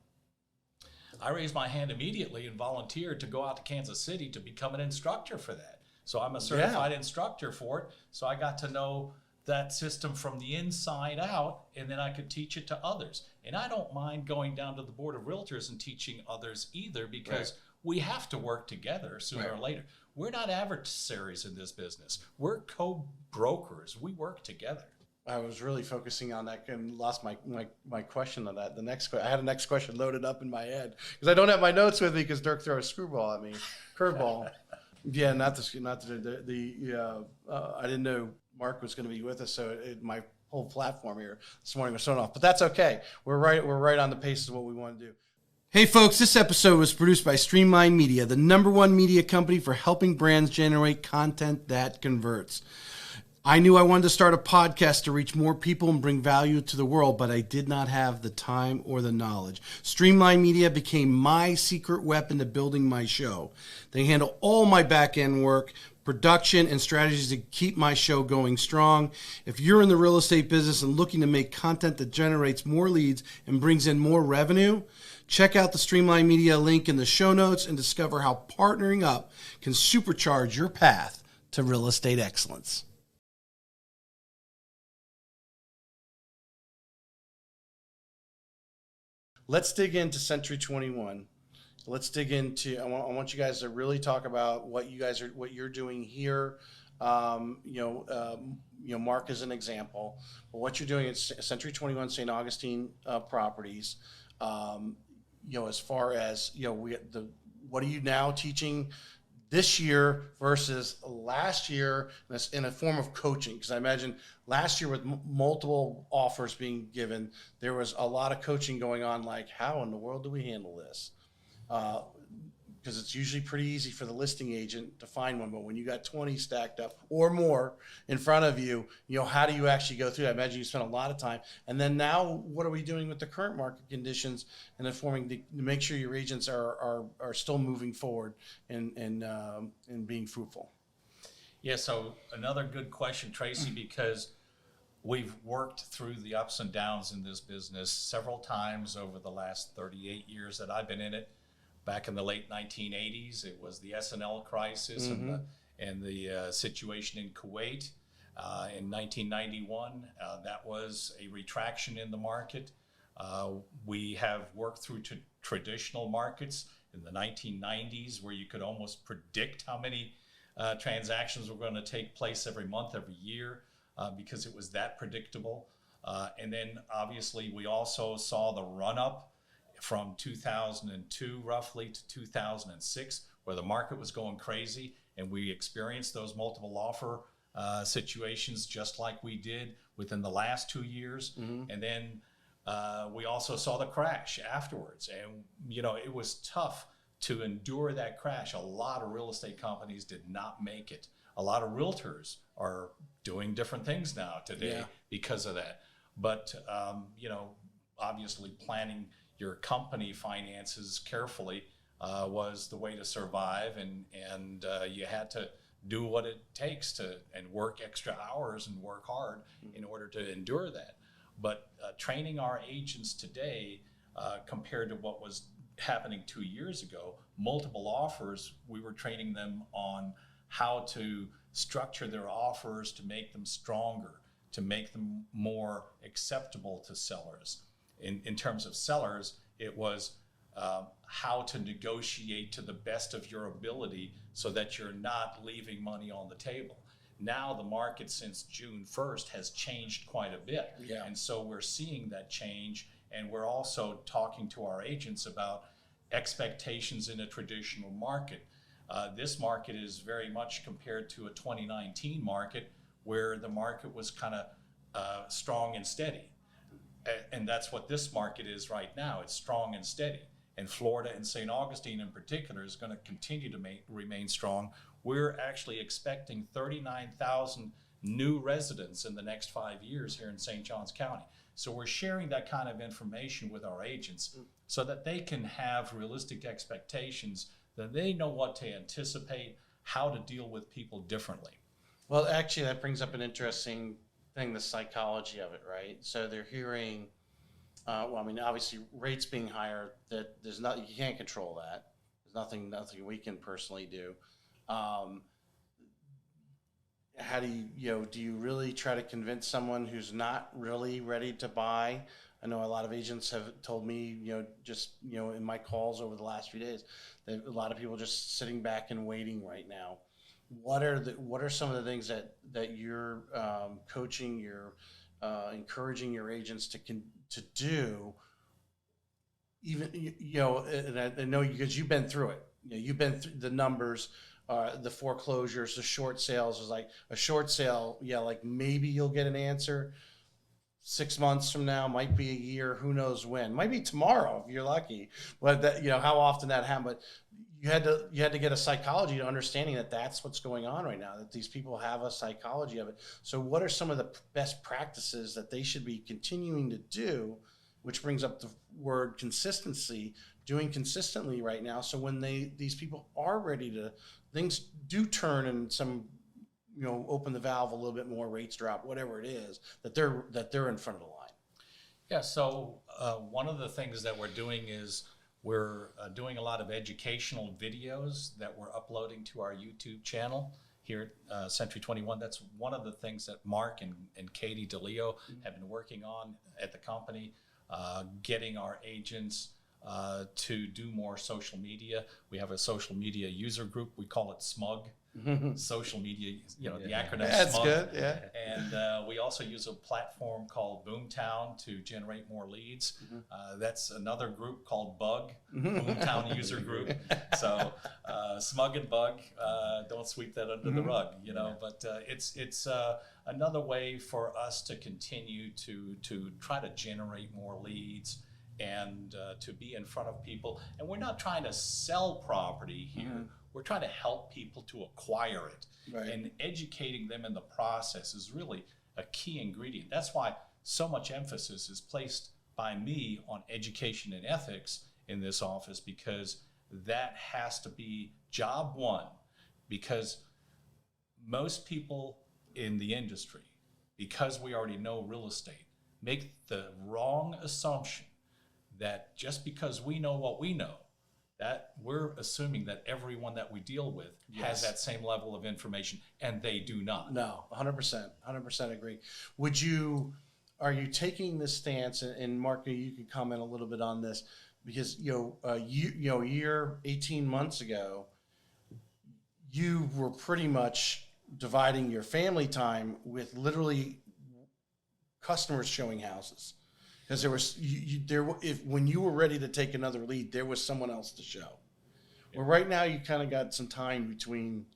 I raised my hand immediately and volunteered to go out to Kansas City to become an instructor for that. So I'm a certified instructor for it. So I got to know that system from the inside out, and then I could teach it to others. And I don't mind going down to the Board of Realtors and teaching others either, because we have to work together sooner or later. We're not adversaries in this business. We're co-brokers. We work together. I was really focusing on that and lost my question on that. I had a next question loaded up in my head because I don't have my notes with me because Dirk threw a screwball at me, curveball. Yeah, I didn't know Mark was going to be with us, so my whole platform here this morning was thrown off. But that's okay. We're right on the pace of what we want to do. Hey folks, this episode was produced by Streamline Media, the #1 media company for helping brands generate content that converts. I knew I wanted to start a podcast to reach more people and bring value to the world, but I did not have the time or the knowledge. Streamline Media became my secret weapon to building my show. They handle all my back-end work, production, and strategies to keep my show going strong. If you're in the real estate business and looking to make content that generates more leads and brings in more revenue, check out the Streamline Media link in the show notes and discover how partnering up can supercharge your path to real estate excellence. Let's dig into Century 21. Let's dig into, I want you guys to really talk about what you're doing here, Mark is an example. But what you're doing at Century 21 St. Augustine properties, as far as what are you now teaching this year versus last year in a form of coaching? Because I imagine last year with multiple offers being given, there was a lot of coaching going on, like how in the world do we handle this? Because it's usually pretty easy for the listing agent to find one, but when you got 20 stacked up or more in front of you, how do you actually go through that? I imagine you spent a lot of time. And then now, what are we doing with the current market conditions and informing to make sure your agents are still moving forward and being fruitful? Yeah, so another good question, Tracy, because we've worked through the ups and downs in this business several times over the last 38 years that I've been in it. Back in the late 1980s, it was the S&L crisis and the situation in Kuwait. In 1991, that was a retraction in the market. We have worked through traditional markets in the 1990s where you could almost predict how many transactions were going to take place every month, every year, because it was that predictable. And then obviously we also saw the run-up from 2002 roughly to 2006, where the market was going crazy, and we experienced those multiple offer situations just like we did within the last 2 years. And then we also saw the crash afterwards, and it was tough to endure that crash. A lot of real estate companies did not make it. A lot of realtors are doing different things now today because of that. But obviously planning your company finances carefully was the way to survive, and you had to do what it takes and work extra hours and work hard in order to endure that. But training our agents today compared to what was happening 2 years ago, multiple offers, we were training them on how to structure their offers to make them stronger, to make them more acceptable to sellers. In terms of sellers, it was how to negotiate to the best of your ability so that you're not leaving money on the table. Now the market since June 1st has changed quite a bit. And so we're seeing that change, and we're also talking to our agents about expectations in a traditional market. This market is very much compared to a 2019 market where the market was kind of strong and steady. And that's what this market is right now. It's strong and steady. And Florida and St. Augustine in particular is going to continue to remain strong. We're actually expecting 39,000 new residents in the next 5 years here in St. Johns County. So we're sharing that kind of information with our agents so that they can have realistic expectations, that they know what to anticipate, how to deal with people differently. Well, actually, that brings up an interesting thing, the psychology of it, right? So they're hearing, obviously rates being higher, that you can't control that. There's nothing we can personally do. How do you really try to convince someone who's not really ready to buy? I know a lot of agents have told me, in my calls over the last few days, that a lot of people just sitting back and waiting right now. What are some of the things that you're coaching, you're encouraging your agents to do? Even and I know because you've been through it. You've been through the numbers, the foreclosures, the short sales. Is like a short sale. Like maybe you'll get an answer 6 months from now, might be a year, who knows when, might be tomorrow if you're lucky. But that, how often that happens. But you had to get a psychology to understanding that that's what's going on right now, that these people have a psychology of it. So what are some of the best practices that they should be continuing to do, which brings up the word consistency, doing consistently right now, so when these people are ready to, things do turn and some open the valve a little bit more, rates drop, whatever it is, that they're in front of the line. Yeah, so one of the things that we're doing is we're doing a lot of educational videos that we're uploading to our YouTube channel here at Century 21. That's one of the things that Mark and Katie DeLeo have been working on at the company, getting our agents to do more social media. We have a social media user group. We call it SMUG. social media, the acronym That's SMUG. good. Yeah. And we also use a platform called Boomtown to generate more leads. That's another group called Bug, Boomtown User Group. So Smug and Bug, don't sweep that under the rug, but it's another way for us to continue to try to generate more leads and to be in front of people. And we're not trying to sell property here. We're trying to help people to acquire it. Right. And educating them in the process is really a key ingredient. That's why so much emphasis is placed by me on education and ethics in this office, because that has to be job one. Because most people in the industry, because we already know real estate, make the wrong assumption that just because we know what we know, that we're assuming that everyone that we deal with has that same level of information, and they do not. No, 100% agree. Are you taking this stance, and Mark, you can comment a little bit on this, because a year, 18 months ago, you were pretty much dividing your family time with literally customers showing houses. Because when you were ready to take another lead, there was someone else to show. Well, right now you kind of got some time between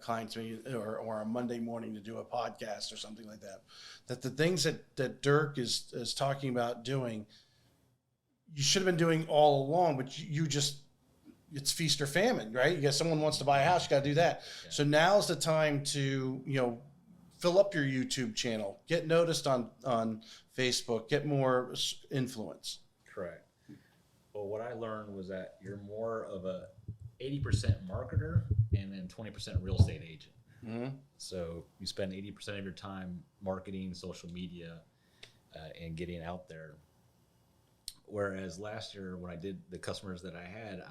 clients, or a Monday morning to do a podcast or something like that. That the things that Dirk is talking about doing, you should have been doing all along, but it's feast or famine, right? You got someone wants to buy a house, you got to do that. Yeah. So now's the time to fill up your YouTube channel, get noticed on Facebook, get more influence. Correct. Well, what I learned was that you're more of a 80% marketer and then 20% real estate agent. Mm-hmm. So you spend 80% of your time marketing, social media, and getting out there. Whereas last year, when I did the customers that I had,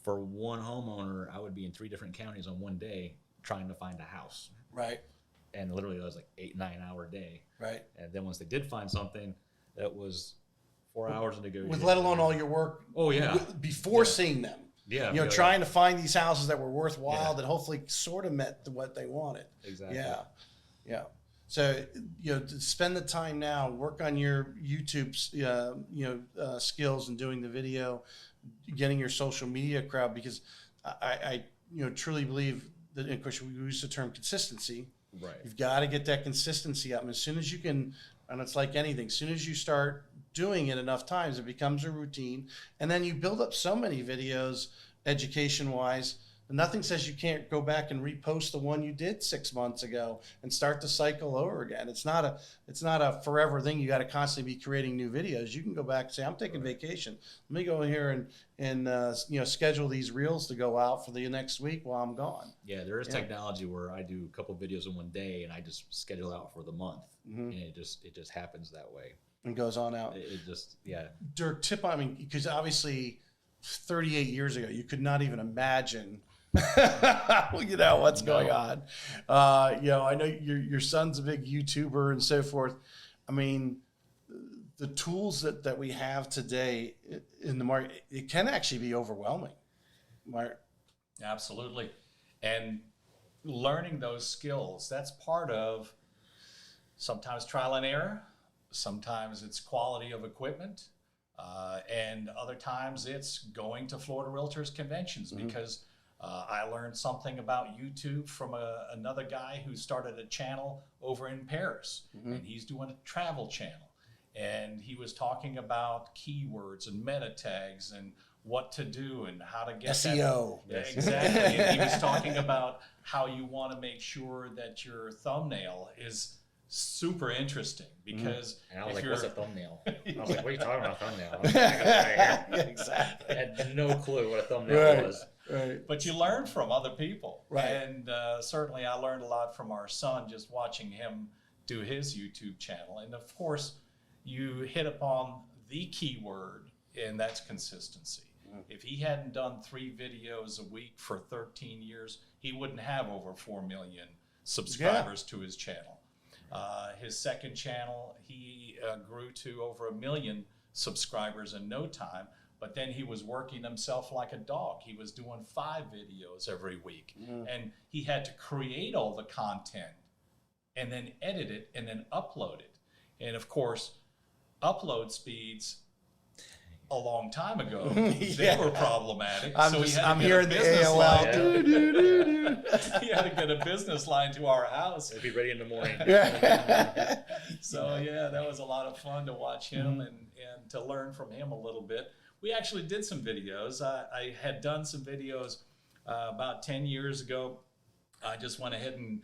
for one homeowner, I would be in 3 different counties on one day trying to find a house. Right. And literally, that was like 8-9 hour day. Right. And then once they did find something, that was 4 hours to negotiate. With let alone all your work. Oh yeah. Before seeing them. Yeah. Trying to find these houses that were worthwhile, that hopefully sort of met what they wanted. Exactly. Yeah. So to spend the time now, work on your YouTube skills and doing the video, getting your social media crowd, because I truly believe that, of course, we use the term consistency. Right. You've got to get that consistency up. And as soon as you can, and it's like anything, as soon as you start doing it enough times, it becomes a routine. And then you build up so many videos, education-wise, and nothing says you can't go back and repost the one you did 6 months ago and start the cycle over again. It's not a forever thing. You got to constantly be creating new videos. You can go back and say, I'm taking vacation. Let me go in here and schedule these reels to go out for the next week while I'm gone. Yeah, there is technology where I do a couple of videos in one day and I just schedule out for the month, and it just happens that way. And goes on out. It just, yeah. Dirk, because obviously 38 years ago, you could not even imagine what's going on. I know your son's a big YouTuber and so forth. I mean, the tools that we have today in the market, it can actually be overwhelming. Mark? Absolutely. And learning those skills, that's part of sometimes trial and error. Sometimes it's quality of equipment. And other times it's going to Florida Realtors conventions, because I learned something about YouTube from another guy who started a channel over in Paris, and he's doing a travel channel. And he was talking about keywords and meta tags and what to do and how to get SEO. That. Exactly. And he was talking about how you want to make sure that your thumbnail is super interesting, because and I was like, what's a thumbnail? I was like, what are you talking about, thumbnail? Exactly. I had no clue what a thumbnail was. Right. But you learn from other people. Right. And certainly I learned a lot from our son just watching him do his YouTube channel. And of course, you hit upon the key word, and that's consistency. If he hadn't done 3 videos a week for 13 years, he wouldn't have over 4 million subscribers to his channel. His second channel, he grew to over 1 million subscribers in no time, But then he was working himself like a dog. He was doing 5 videos every week. And he had to create all the content and then edit it and then upload it. And of course, upload speeds a long time ago, they were problematic. I'm hearing the AOL. He had to get a business line to our house. It'll be ready in the morning. So yeah, that was a lot of fun to watch him and to learn from him a little bit. We actually did some videos. I had done some videos about 10 years ago. I just went ahead and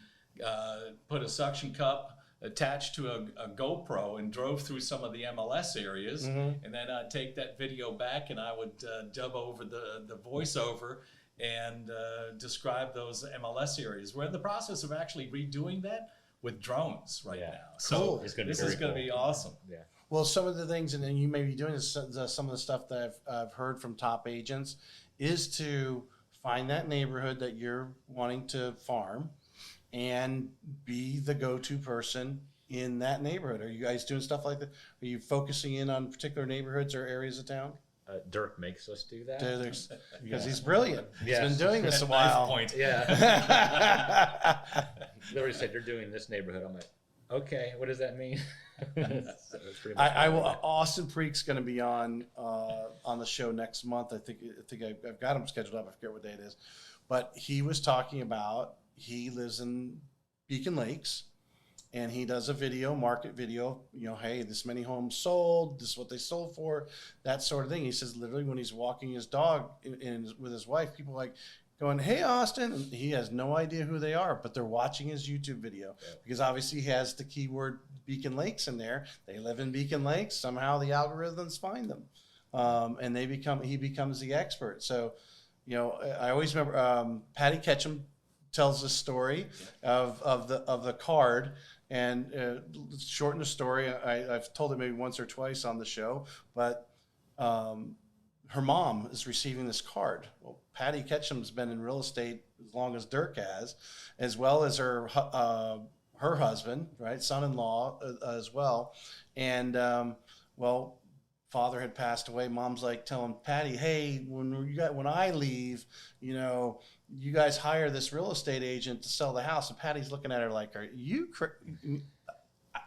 put a suction cup attached to a GoPro and drove through some of the MLS areas, and then I'd take that video back and I would dub over the voiceover and describe those MLS areas. We're in the process of actually redoing that with drones now. So cool. this is going to be awesome. Yeah. Well, some of the things, and then you may be doing this, some of the stuff that I've heard from top agents is to find that neighborhood that you're wanting to farm and be the go-to person in that neighborhood. Are you guys doing stuff like that? Are you focusing in on particular neighborhoods or areas of town? Dirk makes us do that. Because he's brilliant. He's been doing this a Nice while. point. Yeah. They already said they're doing this neighborhood. I'm like, okay, what does that mean? So that's pretty much I will. Austin Preek's going to be on the show next month. I think I've got him scheduled up. I forget what day it is, but he was talking about he lives in Beacon Lakes, and he does a market video. You know, hey, this many homes sold. This is what they sold for. That sort of thing. He says literally when he's walking his dog with his wife, people like going, "Hey, Austin," and he has no idea who they are, but they're watching his YouTube video because obviously he has the keyword Beacon Lakes in there. They live in Beacon Lakes. Somehow the algorithms find them, and he becomes the expert. So, you know, I always remember Patty Ketchum tells the story of the card, and shorten the story. I've told it maybe once or twice on the show, but her mom is receiving this card. Well, Patty Ketchum's been in real estate as long as Dirk has, as well as her husband, right, son-in-law as well, and well, father had passed away. Mom's like telling Patty, "Hey, when I leave, you know, you guys hire this real estate agent to sell the house." And Patty's looking at her like, "Are you?"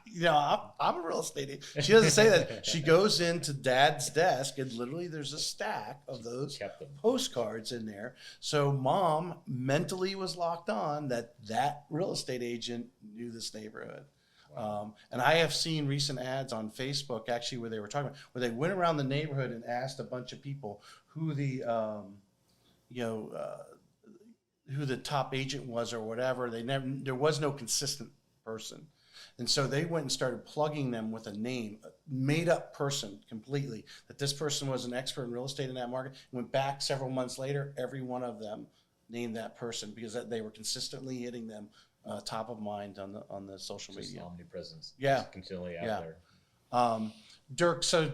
You know, I'm a real estate agent. She doesn't say that. She goes into Dad's desk, and literally there's a stack of those postcards in there. So Mom mentally was locked on that real estate agent knew this neighborhood. Wow. And I have seen recent ads on Facebook actually where they were talking about where they went around the neighborhood and asked a bunch of people who the who the top agent was or whatever. There was no consistent person. And so they went and started plugging them with a name, a made up person completely, that this person was an expert in real estate in that market. Went back several months later, every one of them named that person because they were consistently hitting them top of mind on the social media. Omnipresence. Yeah. Just continually out there. Dirk, so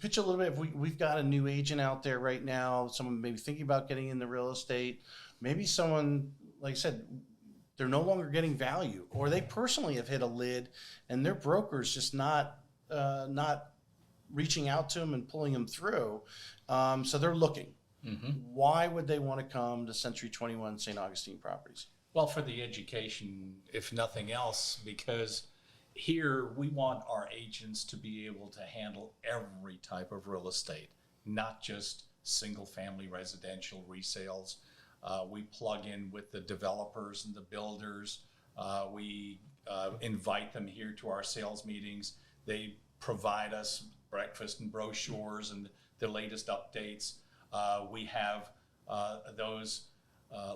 pitch a little bit. We've got a new agent out there right now, someone maybe thinking about getting into real estate, maybe someone, like I said, they're no longer getting value, or they personally have hit a lid and their broker's just not reaching out to them and pulling them through. So they're looking. Mm-hmm. Why would they want to come to Century 21 St. Augustine Properties? Well, for the education, if nothing else, because here we want our agents to be able to handle every type of real estate, not just single family residential resales. We plug in with the developers and the builders. We invite them here to our sales meetings. They provide us breakfast and brochures and the latest updates. We have those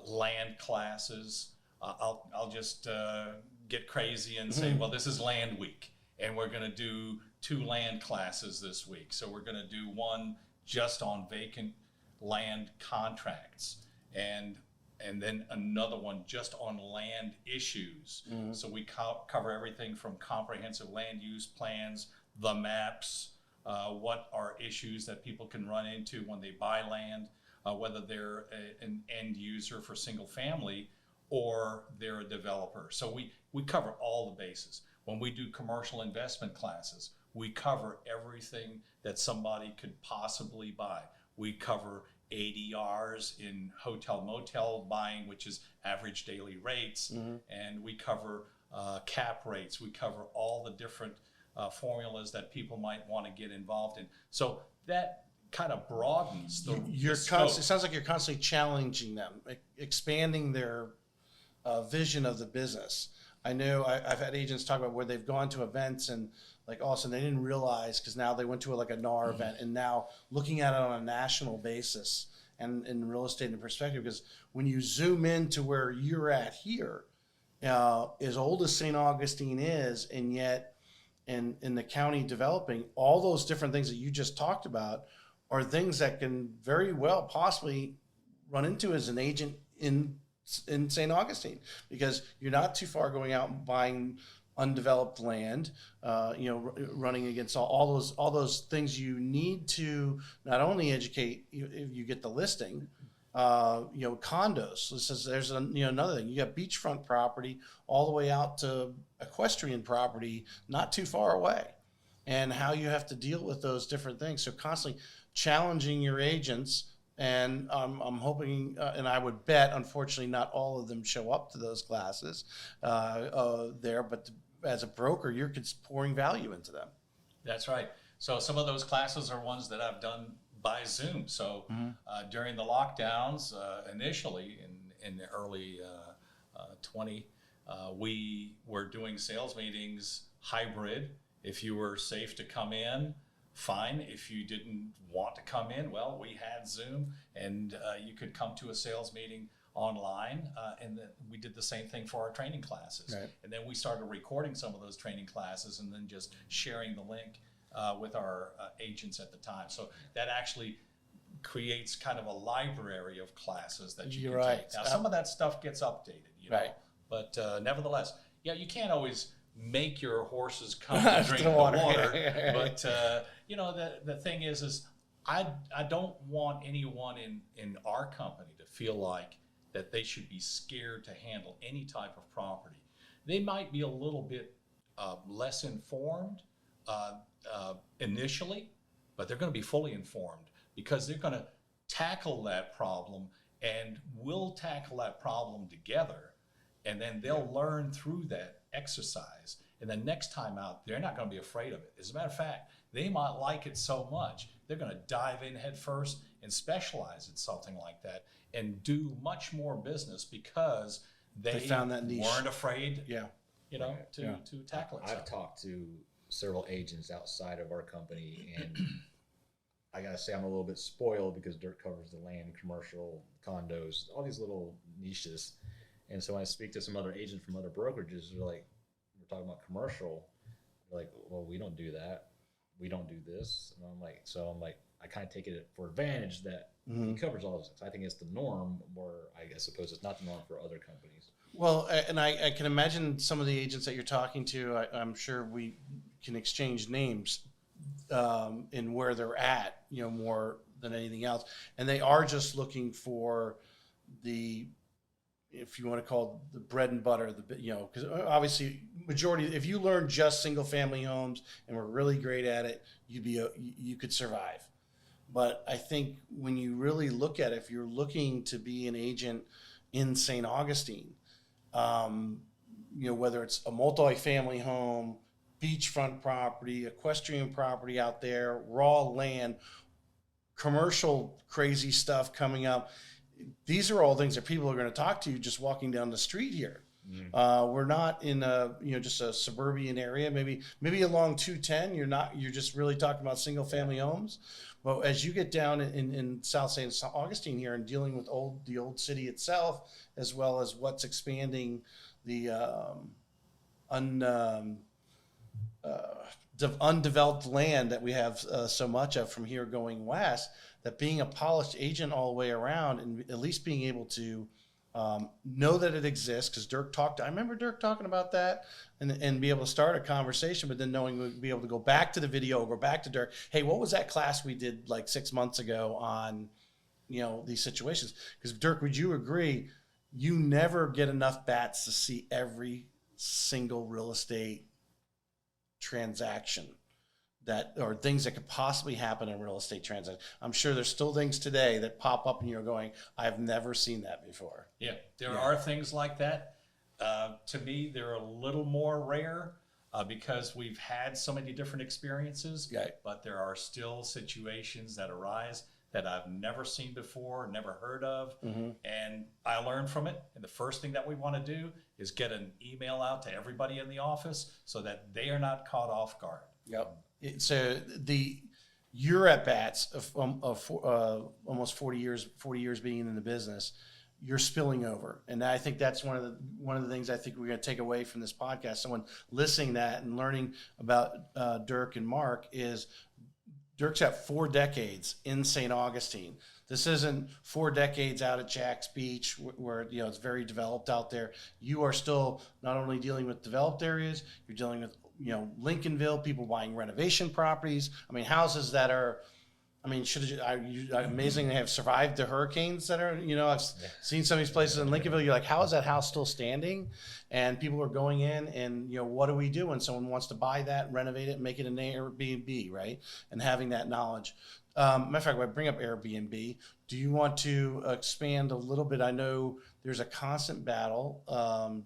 land classes. I'll just get crazy and say, well, this is land week, and we're going to do 2 land classes this week. So we're going to do one just on vacant land contracts, and then another one just on land issues. Mm-hmm. So we cover everything from comprehensive land use plans, the maps, what are issues that people can run into when they buy land, whether they're an end user for single family or they're a developer. So we cover all the bases. When we do commercial investment classes, We cover everything that somebody could possibly buy. We cover ADRs in hotel motel buying, which is average daily rates, and we cover cap rates. We cover all the different formulas that people might want to get involved in. So that kind of broadens the scope. It sounds like you're constantly challenging them, expanding their vision of the business. I know I've had agents talk about where they've gone to events and like also they didn't realize because now they went to like a NAR event and now looking at it on a national basis and in real estate in perspective, because when you zoom into where you're at here, as old as St. Augustine is, and yet in the county developing, all those different things that you just talked about are things that can very well possibly run into as an agent in St. Augustine, because you're not too far going out and buying undeveloped land, running against all those things you need to not only educate you if you get the listing, condos. There's another thing. You got beachfront property all the way out to equestrian property, not too far away, and how you have to deal with those different things. So constantly challenging your agents. And I'm hoping, and I would bet, unfortunately, not all of them show up to those classes there. But as a broker, you're pouring value into them. That's right. So some of those classes are ones that I've done by Zoom. So during the lockdowns, initially in the early 20, we were doing sales meetings hybrid. If you were safe to come in, fine. If you didn't want to come in, well, we had Zoom, and you could come to a sales meeting online, and then we did the same thing for our training classes. Right. And then we started recording some of those training classes and then just sharing the link with our agents at the time. So that actually creates kind of a library of classes that you can take. Now, some of that stuff gets updated, Right. But nevertheless, you can't always make your horses come to drink the water. But the thing is I don't want anyone in our company to feel like that they should be scared to handle any type of property. They might be a little bit less informed initially, but they're going to be fully informed because they're going to tackle that problem, and we'll tackle that problem together, and then they'll learn through that exercise. And then next time out, they're not going to be afraid of it. As a matter of fact, they might like it so much, they're going to dive in head first and specialize in something like that and do much more business because they found that niche. Weren't afraid to tackle it. I've talked to several agents outside of our company, and I gotta say I'm a little bit spoiled because Dirk covers the land, commercial, condos, all these little niches. And so when I speak to some other agents from other brokerages, they're like, we're talking about commercial. They're like, well, we don't do that. We don't do this. And I'm like, I kind of take it for advantage that he covers all those things. I think it's the norm, or I suppose it's not the norm for other companies. Well, and I can imagine some of the agents that you're talking to, I'm sure we can exchange names in where they're at, more than anything else. And they are just looking for if you want to call it the bread and butter, because obviously majority, if you learn just single family homes and were really great at it, you could survive. But I think when you really look at it, if you're looking to be an agent in St. Augustine, whether it's a multi-family home, beachfront property, equestrian property out there, raw land, commercial crazy stuff coming up, these are all things that people are going to talk to you just walking down the street here. We're not in just a suburban area, maybe along 210. You're just really talking about single family homes. But as you get down in South St. Augustine here and dealing with the old city itself, as well as what's expanding the undeveloped land that we have so much of from here going west, that being a polished agent all the way around and at least being able to know that it exists, because I remember Dirk talking about that and be able to start a conversation, but then knowing we'd be able to go back to the video, go back to Dirk. Hey, what was that class we did like 6 months ago on, these situations? Because Dirk, would you agree, you never get enough bats to see every single real estate transaction. that, or things that could possibly happen in real estate transactions. I'm sure there's still things today that pop up and you're going, I've never seen that before. Yeah, there are things like that. To me, they're a little more rare because we've had so many different experiences, Right. but there are still situations that arise that I've never seen before, never heard of, and I learned from it. And the first thing that we want to do is get an email out to everybody in the office so that they are not caught off guard. Yep. So your at bats of almost 40 years being in the business, you're spilling over, and I think that's one of the things I think we're going to take away from this podcast. Someone listening to that and learning about Dirk and Mark is Dirk's got 4 decades in St. Augustine. This isn't 4 decades out at Jack's Beach where it's very developed out there. You are still not only dealing with developed areas, you're dealing with Lincolnville, people buying renovation properties. I mean, houses that are, amazing they have survived the hurricanes that are, I've seen some of these places in Lincolnville. You're like, how is that house still standing? And people are going in and, what do we do when someone wants to buy that, renovate it, and make it an Airbnb, right? And having that knowledge. Matter of fact, when I bring up Airbnb, do you want to expand a little bit? I know there's a constant battle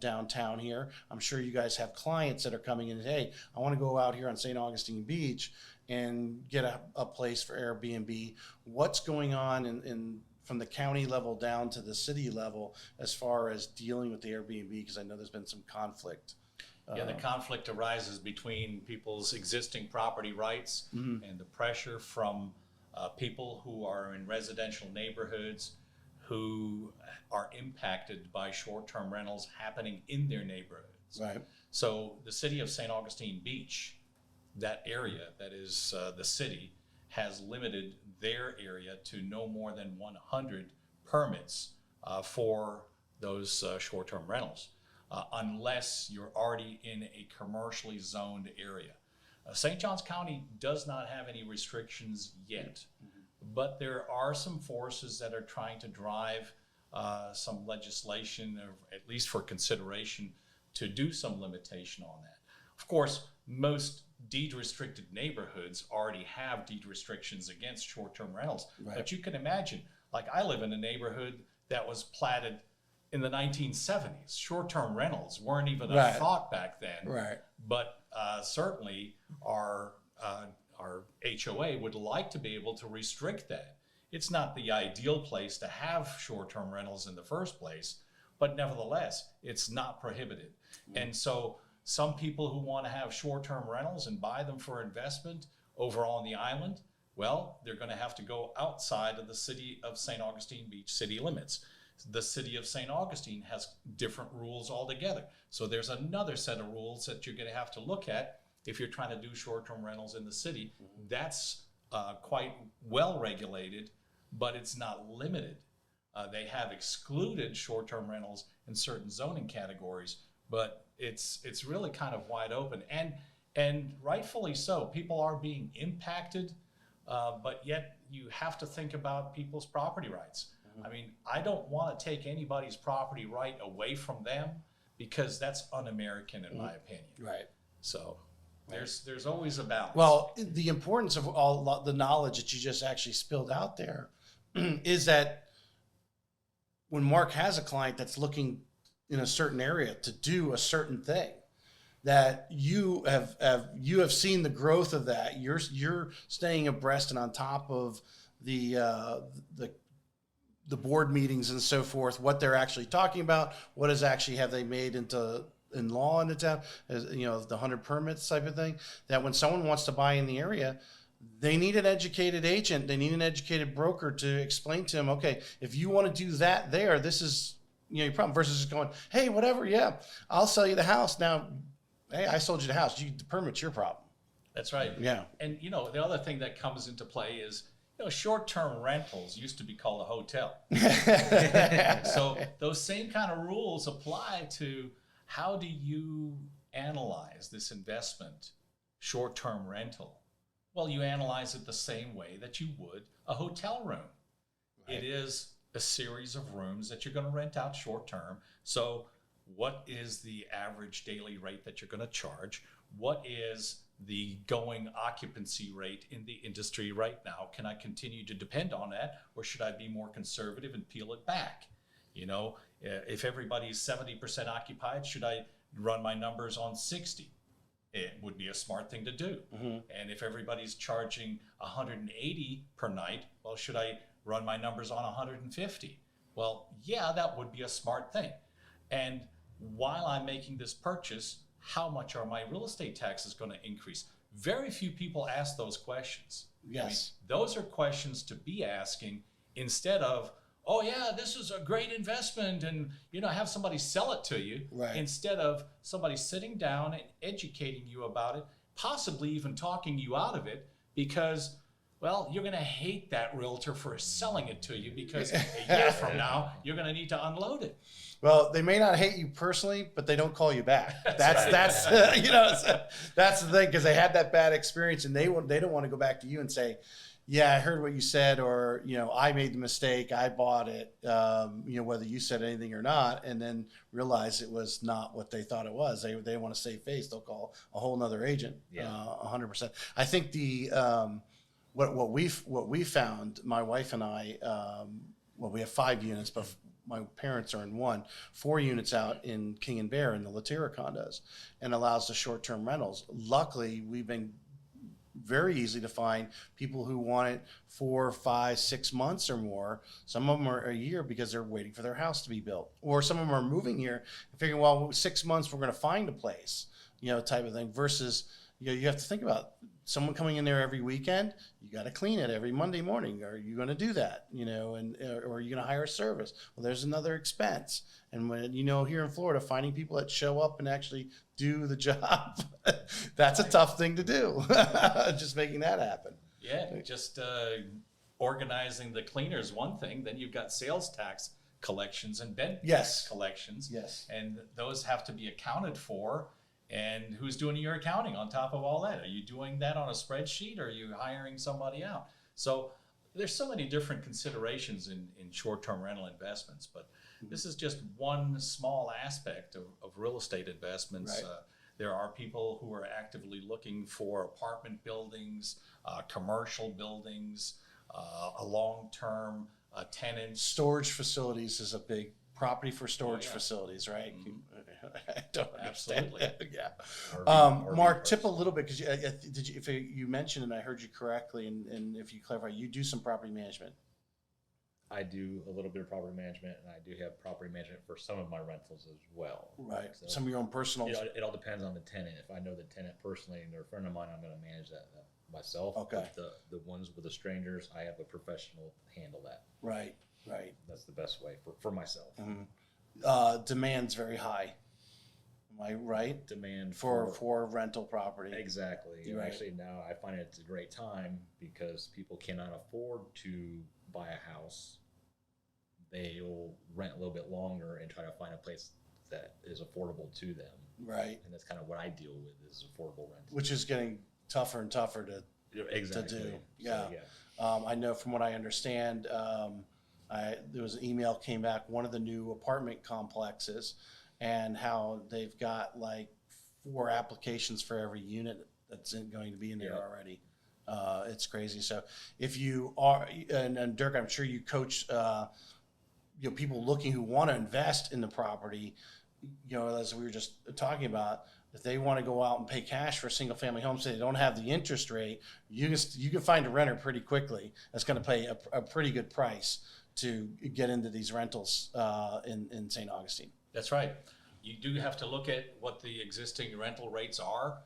downtown here. I'm sure you guys have clients that are coming in and, hey, I want to go out here on St. Augustine Beach and get a place for Airbnb. What's going on in from the county level down to the city level as far as dealing with the Airbnb? Because I know there's been some conflict. Yeah, the conflict arises between people's existing property rights and the pressure from people who are in residential neighborhoods who are impacted by short-term rentals happening in their neighborhoods. Right. So the city of St. Augustine Beach, that area that is the city, has limited their area to no more than 100 permits for those short-term rentals, unless you're already in a commercially zoned area. St. Johns County does not have any restrictions yet, but there are some forces that are trying to drive some legislation, or at least for consideration, to do some limitation on that. Of course, most deed-restricted neighborhoods already have deed restrictions against short-term rentals. Right. But you can imagine, like I live in a neighborhood that was platted in the 1970s. Short-term rentals weren't even a thought back then. Right. But certainly our HOA would like to be able to restrict that. It's not the ideal place to have short-term rentals in the first place, but nevertheless, it's not prohibited. And so some people who want to have short-term rentals and buy them for investment over on the island, well, they're going to have to go outside of the city of St. Augustine Beach city limits. The city of St. Augustine has different rules altogether. So there's another set of rules that you're going to have to look at if you're trying to do short-term rentals in the city. That's quite well regulated, but it's not limited. They have excluded short-term rentals in certain zoning categories, but it's really kind of wide open, and rightfully so. People are being impacted, but yet you have to think about people's property rights. I mean, I don't want to take anybody's property right away from them because that's un-American in my opinion. Right. So there's always a balance. Well, the importance of all the knowledge that you just actually spilled out there is that when Mark has a client that's looking in a certain area to do a certain thing, that you have seen the growth of that. You're staying abreast and on top of the board meetings and so forth, what they're actually talking about, what is actually have they made in law in the town, as the 100 permits type of thing. That when someone wants to buy in the area, they need an educated agent, they need an educated broker to explain to them, okay, if you want to do that there, this is your problem, versus just going, hey, whatever, yeah, I'll sell you the house. Now, hey, I sold you the house. The permit's your problem. That's right. Yeah. And the other thing that comes into play is short-term rentals used to be called a hotel. So those same kind of rules apply to how do you analyze this investment, short-term rental? Well, you analyze it the same way that you would a hotel room. Right. It is a series of rooms that you're going to rent out short-term. So what is the average daily rate that you're going to charge? What is the going occupancy rate in the industry right now? Can I continue to depend on that, or should I be more conservative and peel it back? You know, if everybody's 70% occupied, should I run my numbers on 60? It would be a smart thing to do. And if everybody's charging 180 per night, well, should I run my numbers on 150? Well, yeah, that would be a smart thing. And while I'm making this purchase, how much are my real estate taxes going to increase? Very few people ask those questions. Yes. I mean, those are questions to be asking instead of, oh yeah, this is a great investment, and have somebody sell it to you. Right. Instead of somebody sitting down and educating you about it, possibly even talking you out of it, because, well, you're going to hate that realtor for selling it to you, because a year from now you're going to need to unload it. Well, they may not hate you personally, but they don't call you back. That's that's the thing, because they had that bad experience, and they don't want to go back to you and say, yeah, I heard what you said, or I made the mistake, I bought it, whether you said anything or not, and then realize it was not what they thought it was. They want to save face. They'll call a whole nother agent. 100%. I think the what we found, my wife and I, we have 5 units, but my parents are in 1, 4 units out in King and Bear in the Latera condos, and allows the short-term rentals. Luckily, we've been very easy to find people who want it 4, 5, 6 months or more. Some of them are a year because they're waiting for their house to be built, or some of them are moving here and figuring, well, 6 months we're going to find a place, type of thing. Versus, you have to think about someone coming in there every weekend. You got to clean it every Monday morning. Are you going to do that? Or are you going to hire a service? Well, there's another expense. And when here in Florida, finding people that show up and actually do the job, that's a tough thing to do. Just making that happen. Yeah, just organizing the cleaners, one thing. Then you've got sales tax collections and bed tax collections. Yes. And those have to be accounted for. And who's doing your accounting on top of all that? Are you doing that on a spreadsheet, or are you hiring somebody out? So there's so many different considerations in short-term rental investments, but this is just one small aspect of real estate investments. Right. There are people who are actively looking for apartment buildings, commercial buildings, a long-term tenants. Storage facilities is a big property for storage facilities, right? I don't understand. Absolutely. Yeah. RV Mark, tip a little bit, because if you mentioned, and I heard you correctly, and if you clarify, you do some property management. I do a little bit of property management, and I do have property management for some of my rentals as well. Right. So, Some of your own personal. it all depends on the tenant. If I know the tenant personally and they're a friend of mine, I'm going to manage that myself. Okay. But the ones with the strangers, I have a professional handle that. Right. Right. That's the best way for myself. Demand's very high. Am I right? Demand For rental property. Exactly. Right. Actually, now I find it's a great time because people cannot afford to buy a house. They'll rent a little bit longer and try to find a place that is affordable to them. Right. And that's kind of what I deal with, is affordable rent. Which is getting tougher and tougher to do. Yeah. I know from what I understand, there was an email came back, one of the new apartment complexes, and how they've got like 4 applications for every unit that's going to be in there already. It's crazy. So if you are, and Dirk, I'm sure you coach people looking who want to invest in the property, as we were just talking about, if they want to go out and pay cash for a single family home, so they don't have the interest rate, you can find a renter pretty quickly that's going to pay a pretty good price to get into these rentals in St. Augustine. That's right. You do have to look at what the existing rental rates are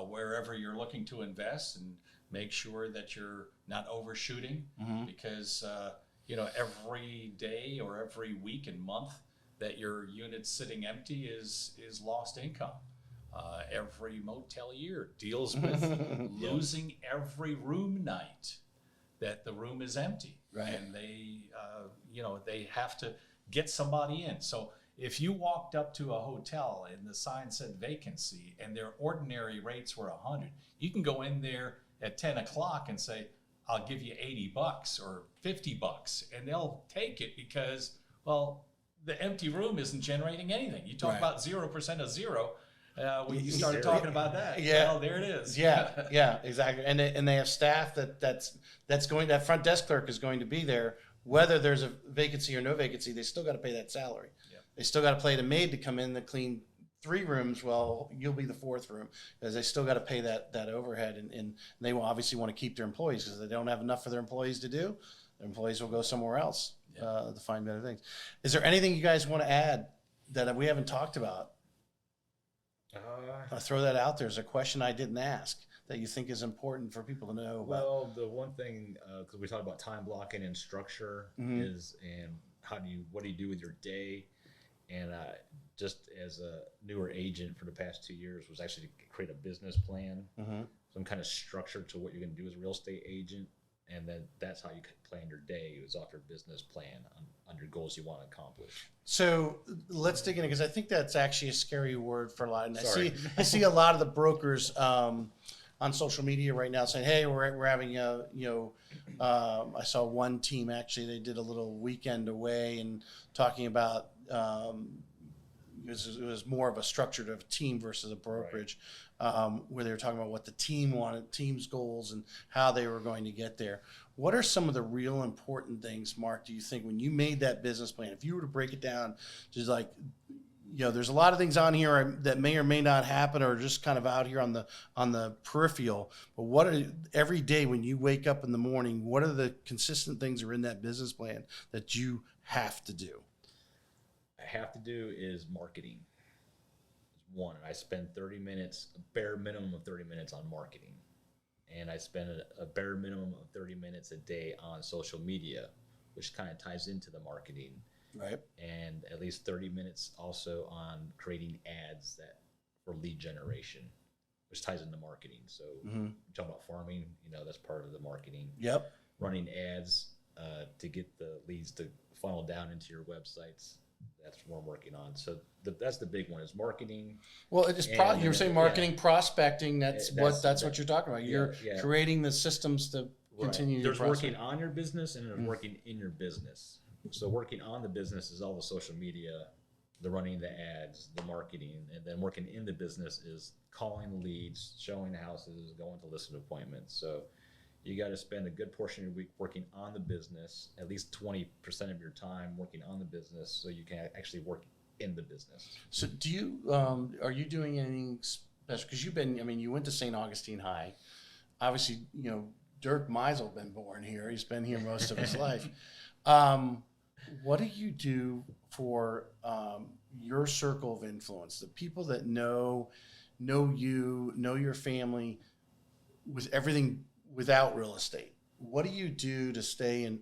wherever you're looking to invest, and make sure that you're not overshooting, because every day or every week and month that your unit's sitting empty is lost income. Every motel year deals with losing every room night that the room is empty. Right. And they have to get somebody in. So if you walked up to a hotel and the sign said vacancy and their ordinary rates were 100, you can go in there at 10 o'clock and say, I'll give you $80 or $50, and they'll take it because, well, the empty room isn't generating anything. You talk about 0% of zero. You started talking about that. Yeah. Well, there it is. Yeah, exactly. And they have staff that's going. That front desk clerk is going to be there, whether there's a vacancy or no vacancy. They still got to pay that salary. Yep. They still got to pay the maid to come in to clean 3 rooms. Well, you'll be the 4th room because they still got to pay that overhead, and they will obviously want to keep their employees because they don't have enough for their employees to do. Their employees will go somewhere else to find better things. Is there anything you guys want to add that we haven't talked about? I'll throw that out there as a question I didn't ask that you think is important for people to know about. Well, the one thing, because we talked about time blocking and structure is, and what do you do with your day? And just as a newer agent for the past 2 years was actually to create a business plan, some kind of structure to what you're going to do as a real estate agent. And then that's how you plan your day. It was off your business plan on your goals you want to accomplish. So let's dig in because I think that's actually a scary word for a lot. And Sorry. I see a lot of the brokers on social media right now saying, "Hey, we're having a I saw one team actually they did a little weekend away and talking about it was more of a structured of a team versus a brokerage." Where they were talking about what the team wanted, team's goals, and how they were going to get there. What are some of the real important things, Mark, do you think, when you made that business plan? If you were to break it down, just like, there's a lot of things on here that may or may not happen or just kind of out here on the peripheral. But what are, every day when you wake up in the morning, what are the consistent things that are in that business plan that you have to do? I have to do is marketing. One, I spend 30 minutes, a bare minimum of 30 minutes on marketing. And I spend a bare minimum of 30 minutes a day on social media, which kind of ties into the marketing. Right. And at least 30 minutes also on creating ads for lead generation, which ties into marketing. So talking about farming, that's part of the marketing. Yep. Running ads to get the leads to funnel down into your websites. That's what I'm working on. So that's the big one is marketing. Well, it is you were saying marketing, prospecting. That's what you're talking about. You're creating the systems to continue. There's working on your business and there's working in your business. So working on the business is all the social media, the running the ads, the marketing, and then working in the business is calling leads, showing houses, going to listing appointments. So you got to spend a good portion of your week working on the business, at least 20% of your time working on the business so you can actually work in the business. So do you, are you doing anything special? Because you went to St. Augustine High. Obviously, Dirk Meisel been born here. He's been here most of his life. What do you do for your circle of influence, the people that know you, know your family, with everything without real estate? What do you do to stay in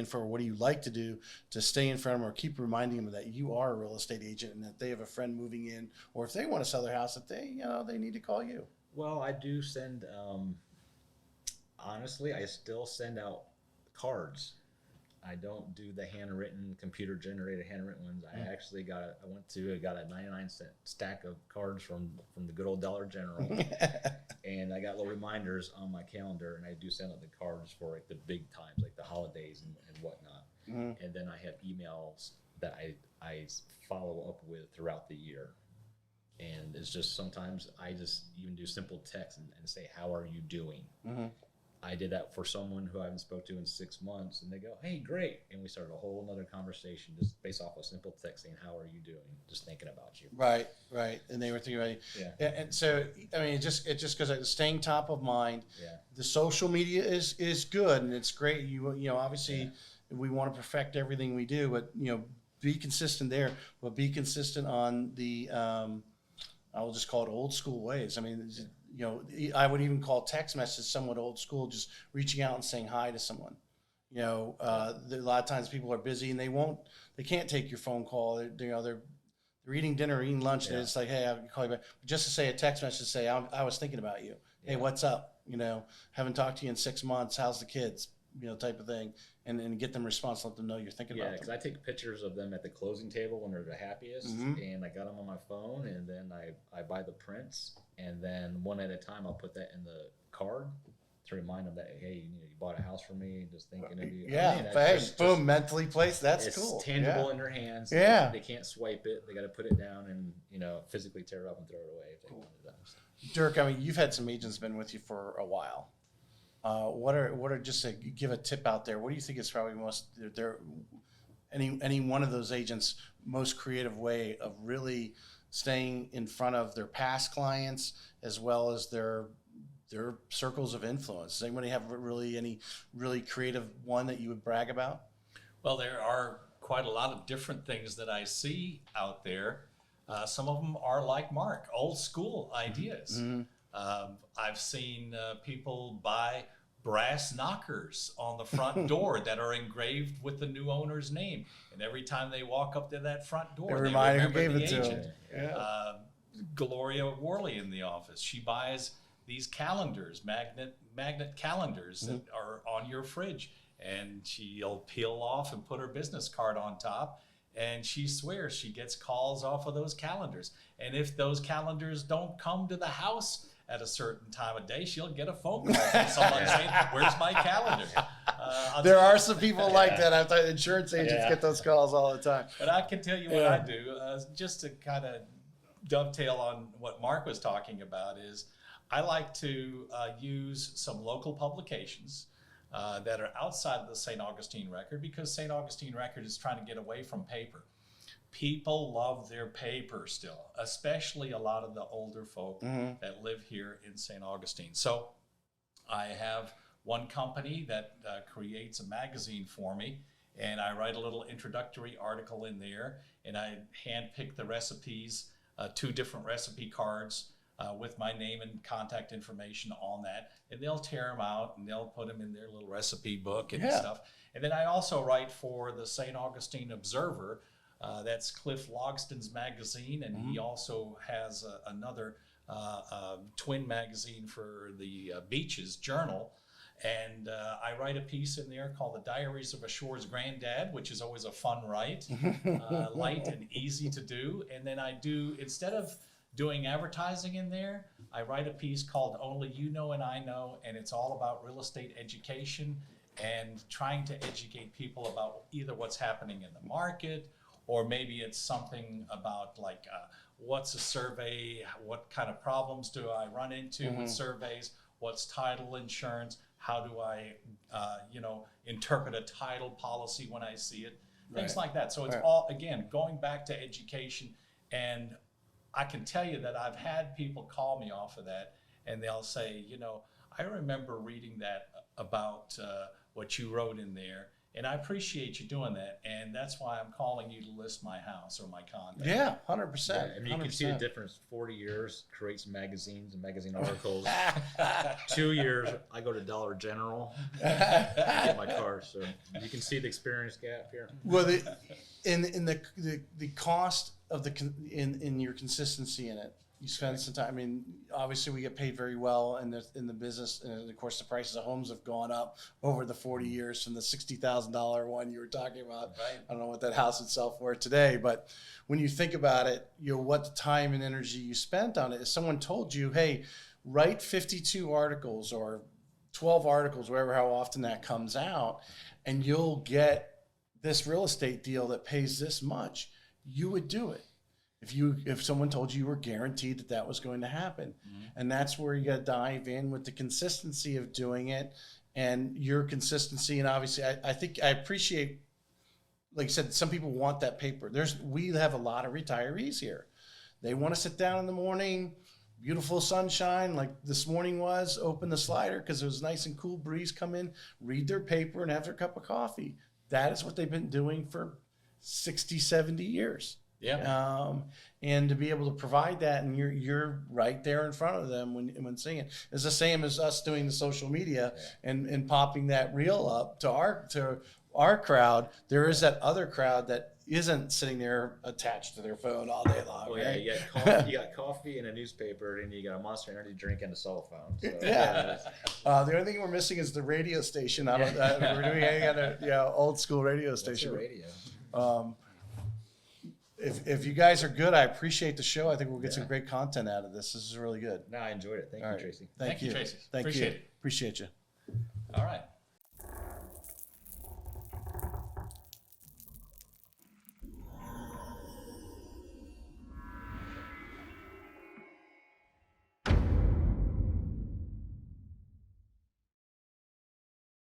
front? Or what do you like to do to stay in front of them, or keep reminding them that you are a real estate agent and that they have a friend moving in, or if they want to sell their house, that they need to call you? Well, I do send. Honestly, I still send out cards. I don't do the handwritten, computer-generated handwritten ones. I actually got a 99-cent stack of cards from the good old Dollar General, and I got little reminders on my calendar, and I do send out the cards for like the big times, like the holidays and whatnot. And then I have emails that I follow up with throughout the year. And it's just sometimes I just even do simple text and say, "How are you doing?" I did that for someone who I haven't spoke to in 6 months, and they go, "Hey, great!" And we started a whole other conversation just based off a simple text saying, "How are you doing?" Just thinking about you. Right. And they were thinking about you. Yeah. And so, it just goes staying top of mind. Yeah. The social media is good and it's great. Obviously we want to perfect everything we do, but be consistent there, but be consistent on the I'll just call it old school ways. I would even call text message somewhat old school, just reaching out and saying hi to someone. A lot of times people are busy and they can't take your phone call. They're eating dinner, eating lunch, and it's like, "Hey, I'll call you back." But just to say a text message, say, I was thinking about you. Hey, what's up? Haven't talked to you in 6 months. How's the kids? Type of thing, and get them response, let them know you're thinking about them. Yeah, because I take pictures of them at the closing table when they're the happiest, and I got them on my phone, and then I buy the prints, and then one at a time I'll put that in the card, to remind them that, hey, you bought a house for me, just thinking of you. Yeah, That's boom, mentally placed. That's it's cool. tangible in their hands. Yeah. They can't swipe it. They got to put it down and, physically tear it up and throw it away if they want it done. Dirk, I mean, you've had some agents been with you for a while. What are just to give a tip out there? What do you think is probably any one of those agents' most creative way of really staying in front of their past clients as well as their circles of influence? Does anybody have any really creative one that you would brag about? Well, there are quite a lot of different things that I see out there. Some of them are like Mark, old school ideas. I've seen people buy brass knockers on the front door that are engraved with the new owner's name. And every time they walk up to that front door, they remind who remember gave the it to agent. them. Gloria Worley in the office, she buys these calendars, magnet calendars that are on your fridge. And she'll peel off and put her business card on top. And she swears she gets calls off of those calendars. And if those calendars don't come to the house at a certain time of day, she'll get a phone call from someone saying, "Where's my calendar?" There are some people like that. I've thought insurance agents get those calls all the time. But I can tell you what I do, just to kind of dovetail on what Mark was talking about, is I like to use some local publications that are outside of the St. Augustine Record, because St. Augustine Record is trying to get away from paper. People love their paper still, especially a lot of the older folk that live here in St. Augustine. So I have one company that creates a magazine for me, and I write a little introductory article in there, and I handpick the recipes, 2 different recipe cards with my name and contact information on that, and they'll tear them out and they'll put them in their little recipe book and stuff. And then I also write for the St. Augustine Observer. That's Cliff Logston's magazine, and he also has another twin magazine for the Beaches Journal. And I write a piece in there called The Diaries of a Shore's Granddad, which is always a fun write, light and easy to do. And then I do, instead of doing advertising in there, I write a piece called Only You Know and I Know, and it's all about real estate education and trying to educate people about either what's happening in the market, or maybe it's something about like what's a survey, what kind of problems do I run into with surveys, what's title insurance, how do I interpret a title policy when I see it, things like that. So it's all, again, going back to education. And I can tell you that I've had people call me off of that, and they'll say, I remember reading that about what you wrote in there, and I appreciate you doing that, and that's why I'm calling you to list my house or my condo. Yeah, 100%. I mean, you can see the difference. 40 years, creates magazines and magazine articles. 2 years, I go to Dollar General and get my car. So you can see the experience gap here. Well, in the cost of in your consistency in it, you spend some time. I mean, obviously we get paid very well in the business, and of course the prices of homes have gone up over the 40 years from the $60,000 one you were talking about. Right. I don't know what that house would sell for today, but when you think about it, what the time and energy you spent on it. If someone told you, hey, write 52 articles or 12 articles, whatever, how often that comes out, and you'll get this real estate deal that pays this much, you would do it. If someone told you were guaranteed that was going to happen. And that's where you got to dive in with the consistency of doing it and your consistency. And obviously I think I appreciate, like I said, some people want that paper. We have a lot of retirees here. They want to sit down in the morning, beautiful sunshine like this morning was, open the slider because it was nice and cool breeze, come in, read their paper and have their cup of coffee. That is what they've been doing for 60, 70 years. Yeah. And to be able to provide that, and you're right there in front of them when seeing it. It's the same as us doing the social media and popping that reel up to our crowd. There is that other crowd that isn't sitting there attached to their phone all day long. Well, right? you got coffee and a newspaper, and you got a Monster Energy drink and a cell phone. So, The only thing we're missing is the radio station. We're doing a old school radio station. What's your radio? If you guys are good, I appreciate the show. I think we'll get some great content out of this. This is really good. No, I enjoyed it. Thank you, Tracy. Thank you, Tracy. Thank Appreciate you. it. Appreciate you. All right.